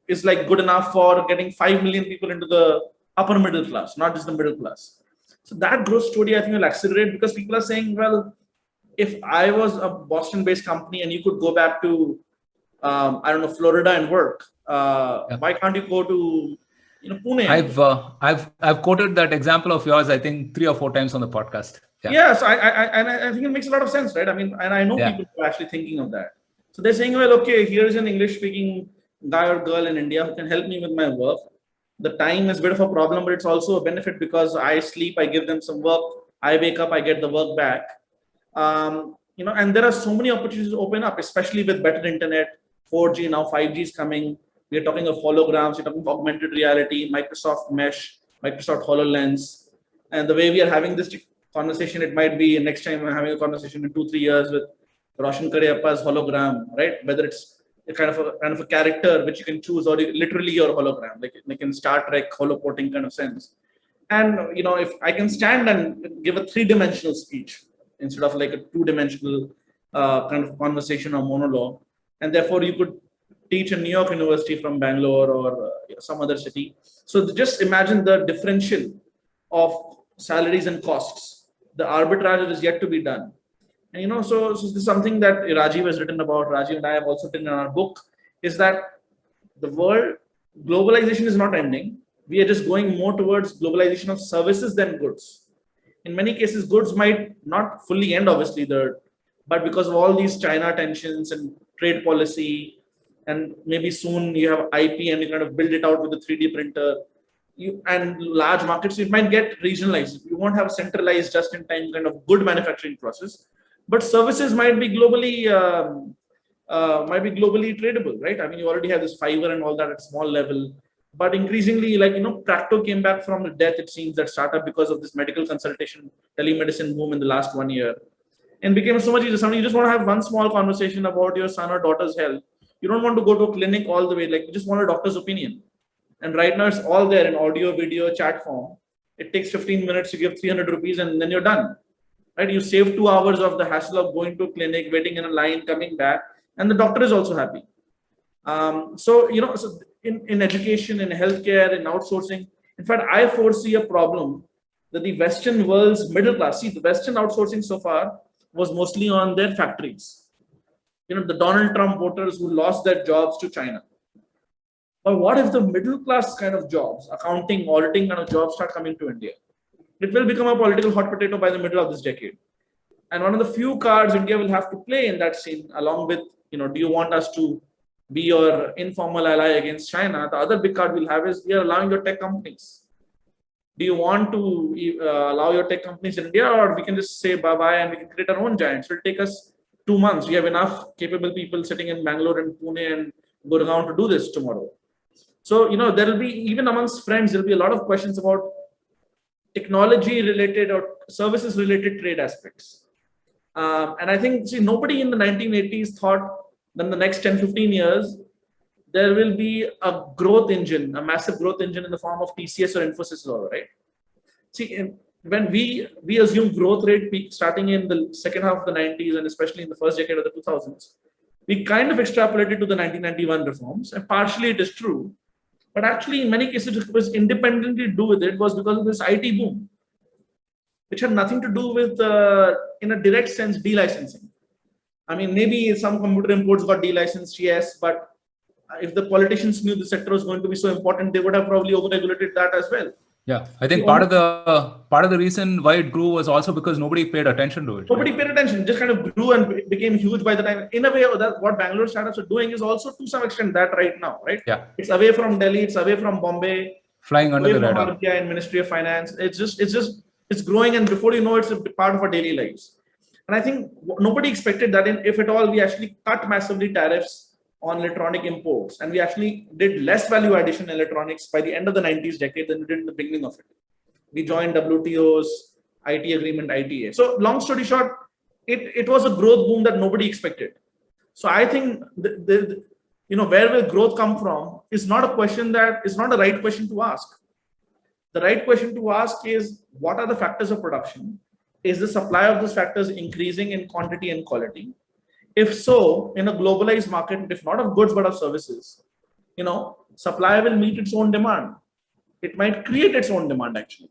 is like good enough for getting 5 million people into the upper middle class, not just the middle class. So that growth story, I think, will accelerate because people are saying, well, if I was a Boston-based company and you could go back to, I don't know, Florida and work, why can't you go to, Pune? I've quoted that example of yours, I think 3 or 4 times on the podcast. Yeah, so I think it makes a lot of sense, right? I mean, and I know people who are actually thinking of that. So they're saying, well, okay, here's an English-speaking guy or girl in India who can help me with my work. The time is a bit of a problem, but it's also a benefit because I sleep, I give them some work, I wake up, I get the work back. And there are so many opportunities to open up, especially with better internet, 4G, now 5G is coming. We're talking of holograms, we're talking of augmented reality, Microsoft Mesh, Microsoft HoloLens. And the way we are having this conversation, it might be next time we're having a conversation in 2-3 years with Roshan Karyappa's hologram, right? Whether it's a kind of a character which you can choose, or literally your hologram, like in Star Trek holoporting kind of sense. And if I can stand and give a 3-dimensional speech instead of like a 2-dimensional kind of conversation or monologue, and therefore you could teach in New York University from Bangalore or some other city. So just imagine the differential of salaries and costs. The arbitrage is yet to be done. And so this is something that Rajeev has written about. Rajeev and I have also written in our book, is that the world globalization is not ending. We are just going more towards globalization of services than goods. In many cases, goods might not fully end, obviously, but because of all these China tensions and trade policy, and maybe soon you have IP and you kind of build it out with a 3D printer, and large markets, it might get regionalized. You won't have centralized just-in-time kind of good manufacturing process. But services might be globally tradable, right? I mean, you already have this Fiverr and all that at small level, but increasingly, like Practo came back from the death. It seems that startup because of this medical consultation, telemedicine boom in the last 1 year, and became so much easier. Somebody, you just want to have one small conversation about your son or daughter's health. You don't want to go to a clinic all the way. Like you just want a doctor's opinion, and right now it's all there in audio, video, chat form. It takes 15 minutes. You give 300 rupees, and then you're done. Right, you save 2 hours of the hassle of going to a clinic, waiting in a line, coming back, and the doctor is also happy. So in education, in healthcare, in outsourcing, in fact, I foresee a problem that the Western world's middle class. See, the Western outsourcing so far was mostly on their factories. The Donald Trump voters who lost their jobs to China. But what if the middle class kind of jobs, accounting, auditing kind of jobs start coming to India? It will become a political hot potato by the middle of this decade. And one of the few cards India will have to play in that scene, along with, do you want us to be your informal ally against China? The other big card we'll have is we are allowing your tech companies. Do you want to allow your tech companies in India, or we can just say bye-bye and we can create our own giants? It'll take us 2 months. We have enough capable people sitting in Bangalore and Pune and Gurgaon to do this tomorrow. So, there will be, even amongst friends, there will be a lot of questions about technology related or services related trade aspects. And I think, nobody in the 1980s thought that in the next 10, 15 years, there will be a growth engine, a massive growth engine in the form of TCS or Infosys, all right? See, when we assume growth rate peak starting in the second half of the 90s and especially in the first decade of the 2000s, we kind of extrapolated to the 1991 reforms, and partially it is true. But actually, in many cases, it was independently to do with it was because of this IT boom, which had nothing to do with, in a direct sense, delicensing. I mean, maybe some computer imports got delicensed, yes, but if the politicians knew the sector was going to be so important, they would have probably overregulated that as well. Yeah, I think part of the reason why it grew was also because nobody paid attention to it. Nobody paid attention, just kind of grew and became huge by the time. In a way, that what Bangalore startups are doing is also to some extent that right now, right? Yeah, it's away from Delhi, it's away from Bombay, flying under the radar. RBI and Ministry of Finance. It's growing, and before you know, it's a part of our daily lives. And I think nobody expected that. If at all, we actually cut massively tariffs on electronic imports, and we actually did less value addition in electronics by the end of the 90s decade than we did in the beginning of it. We joined WTO's IT agreement, ITA. So long story short, it was a growth boom that nobody expected. So I think where will growth come from is not a question that is not the right question to ask. The right question to ask is, what are the factors of production? Is the supply of those factors increasing in quantity and quality? If so, in a globalized market, if not of goods but of services, supply will meet its own demand. It might create its own demand actually.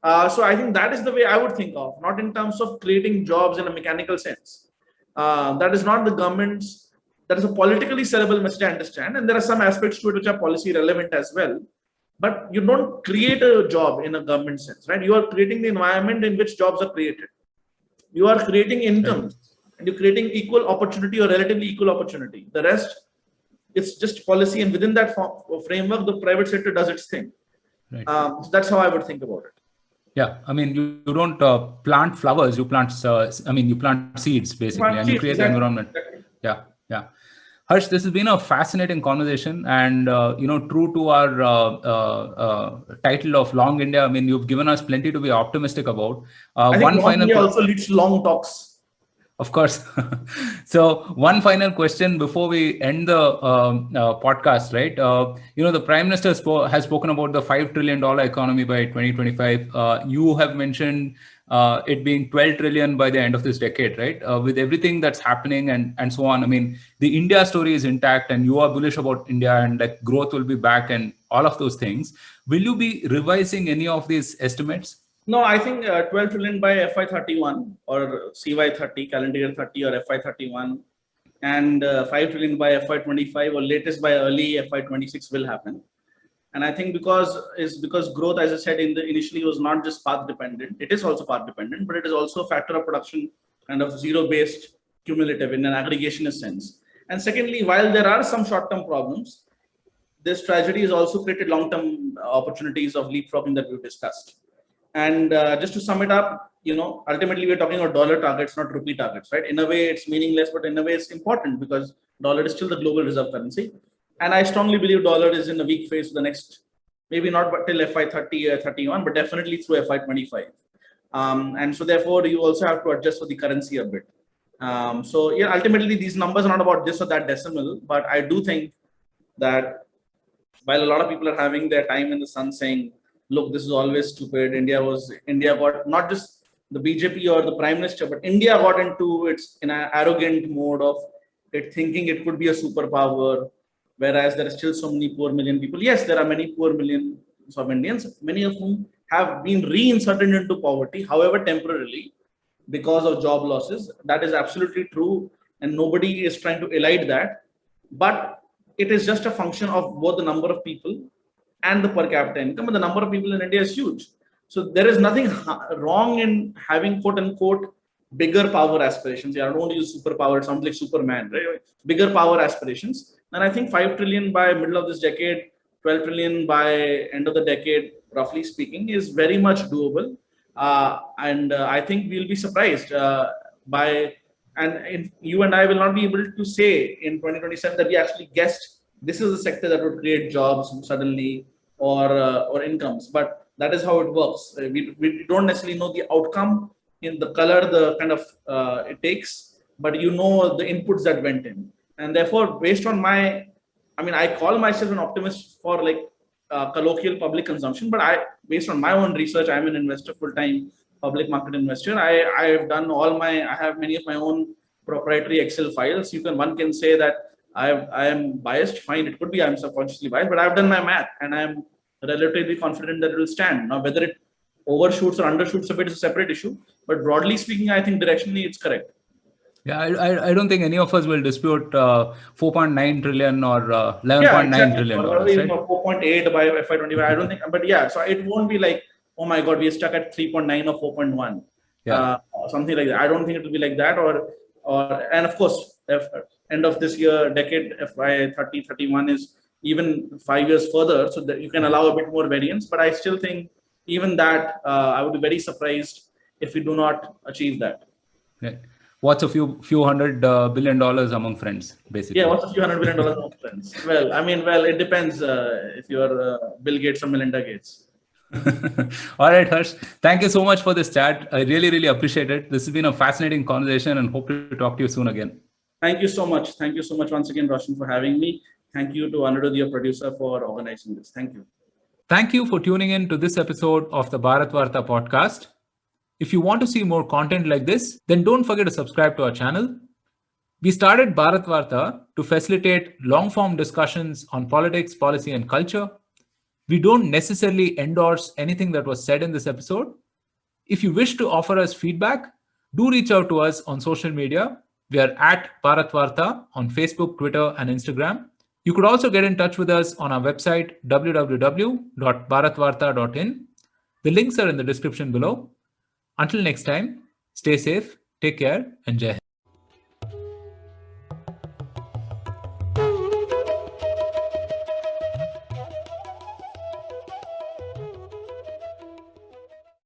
So I think that is the way I would think of, not in terms of creating jobs in a mechanical sense. That is not the government's. That is a politically sellable message, I understand, and there are some aspects to it which are policy relevant as well. But you don't create a job in a government sense, right? You are creating the environment in which jobs are created. You are creating incomes. And you're creating equal opportunity or relatively equal opportunity. The rest, it's just policy, and within that framework, the private sector does its thing. Right. So that's how I would think about it. Yeah, I mean, you don't plant flowers; you plant. You plant seeds basically, and you create the environment. Exactly. Yeah. Harsh, this has been a fascinating conversation, and true to our title of Long India. I mean, you've given us plenty to be optimistic about. I think Long India also leads to long talks. Of course. So one final question before we end the podcast, right? The Prime Minister has spoken about the $5 trillion economy by 2025. You have mentioned it being 12 trillion by the end of this decade, right? With everything that's happening and so on. I mean, the India story is intact, and you are bullish about India, and like growth will be back and all of those things. Will you be revising any of these estimates? No, I think 12 trillion by FY31 or CY30, calendar year 30 or FY31, and 5 trillion by FY25 or latest by early FY26 will happen. And I think because growth, as I said, initially was not just path dependent. It is also path dependent, but it is also a factor of production, kind of zero-based cumulative in an aggregationist sense. And secondly, while there are some short-term problems, this tragedy has also created long-term opportunities of leapfrogging that we've discussed. And just to sum it up, ultimately we're talking about dollar targets, not rupee targets, right? In a way, it's meaningless, but in a way, it's important because dollar is still the global reserve currency. And I strongly believe dollar is in a weak phase for the next, maybe not till FY30 or 31, but definitely through FY25. And so therefore, you also have to adjust for the currency a bit. So yeah, ultimately, these numbers are not about this or that decimal, but I do think that while a lot of people are having their time in the sun saying, look, this is always stupid. India got not just the BJP or the Prime Minister, but India got into in an arrogant mode of it thinking it could be a superpower, whereas there are still so many poor million people. Yes, there are many poor millions of Indians, many of whom have been reinserted into poverty, however temporarily, because of job losses. That is absolutely true, and nobody is trying to elide that. But it is just a function of both the number of people and the per capita income. And the number of people in India is huge. So there is nothing wrong in having quote unquote bigger power aspirations. Yeah, I don't want to use superpower. It sounds like Superman, right? Bigger power aspirations. And I think 5 trillion by middle of this decade, 12 trillion by end of the decade, roughly speaking, is very much doable. And I think we'll be surprised by, and you and I will not be able to say in 2027 that we actually guessed this is the sector that would create jobs suddenly or incomes. But that is how it works. We don't necessarily know the outcome in the color, the kind of it takes, but you know the inputs that went in. And therefore, based on my, I mean, I call myself an optimist for like colloquial public consumption, but based on my own research, I'm an investor, full-time public market investor. I have done I have many of my own proprietary Excel files. One can say that I am biased. Fine, it could be I'm subconsciously biased, but I've done my math and I'm relatively confident that it will stand. Now, whether it overshoots or undershoots a bit is a separate issue, but broadly speaking, I think directionally it's correct. Yeah, I don't think any of us will dispute 4.9 trillion or 11.9 yeah, exactly. trillion Or dollars, right? 4.8 by FY25. I don't think, but yeah, so it won't be like, oh my God, we are stuck at 3.9 or 4.1, something like that. I don't think it will be like that. And of course, end of this year, decade, FY 30, 31 is even 5 years further, so that you can allow a bit more variance. But I still think even that, I would be very surprised if we do not achieve that. Right. What's a few $100 billion among friends, basically? Yeah, what's a few $100 billion among friends? Well, it depends if you're Bill Gates or Melinda Gates. All right, Harsh. Thank you so much for this chat. I really, really appreciate it. This has been a fascinating conversation and hope to talk to you soon again. Thank you so much. Thank you so much once again, Roshan, for having me. Thank you to Anirudh, your producer, for organizing this. Thank you. Thank you for tuning in to this episode of the Bharat Varta podcast. If you want to see more content like this, then don't forget to subscribe to our channel. We started Bharat Varta to facilitate long-form discussions on politics, policy, and culture. We don't necessarily endorse anything that was said in this episode. If you wish to offer us feedback, do reach out to us on social media. We are at Bharat Varta on Facebook, Twitter, and Instagram. You could also get in touch with us on our website, www.bharatvarta.in. The links are in the description below. Until next time, stay safe, take care, and Jai Hind.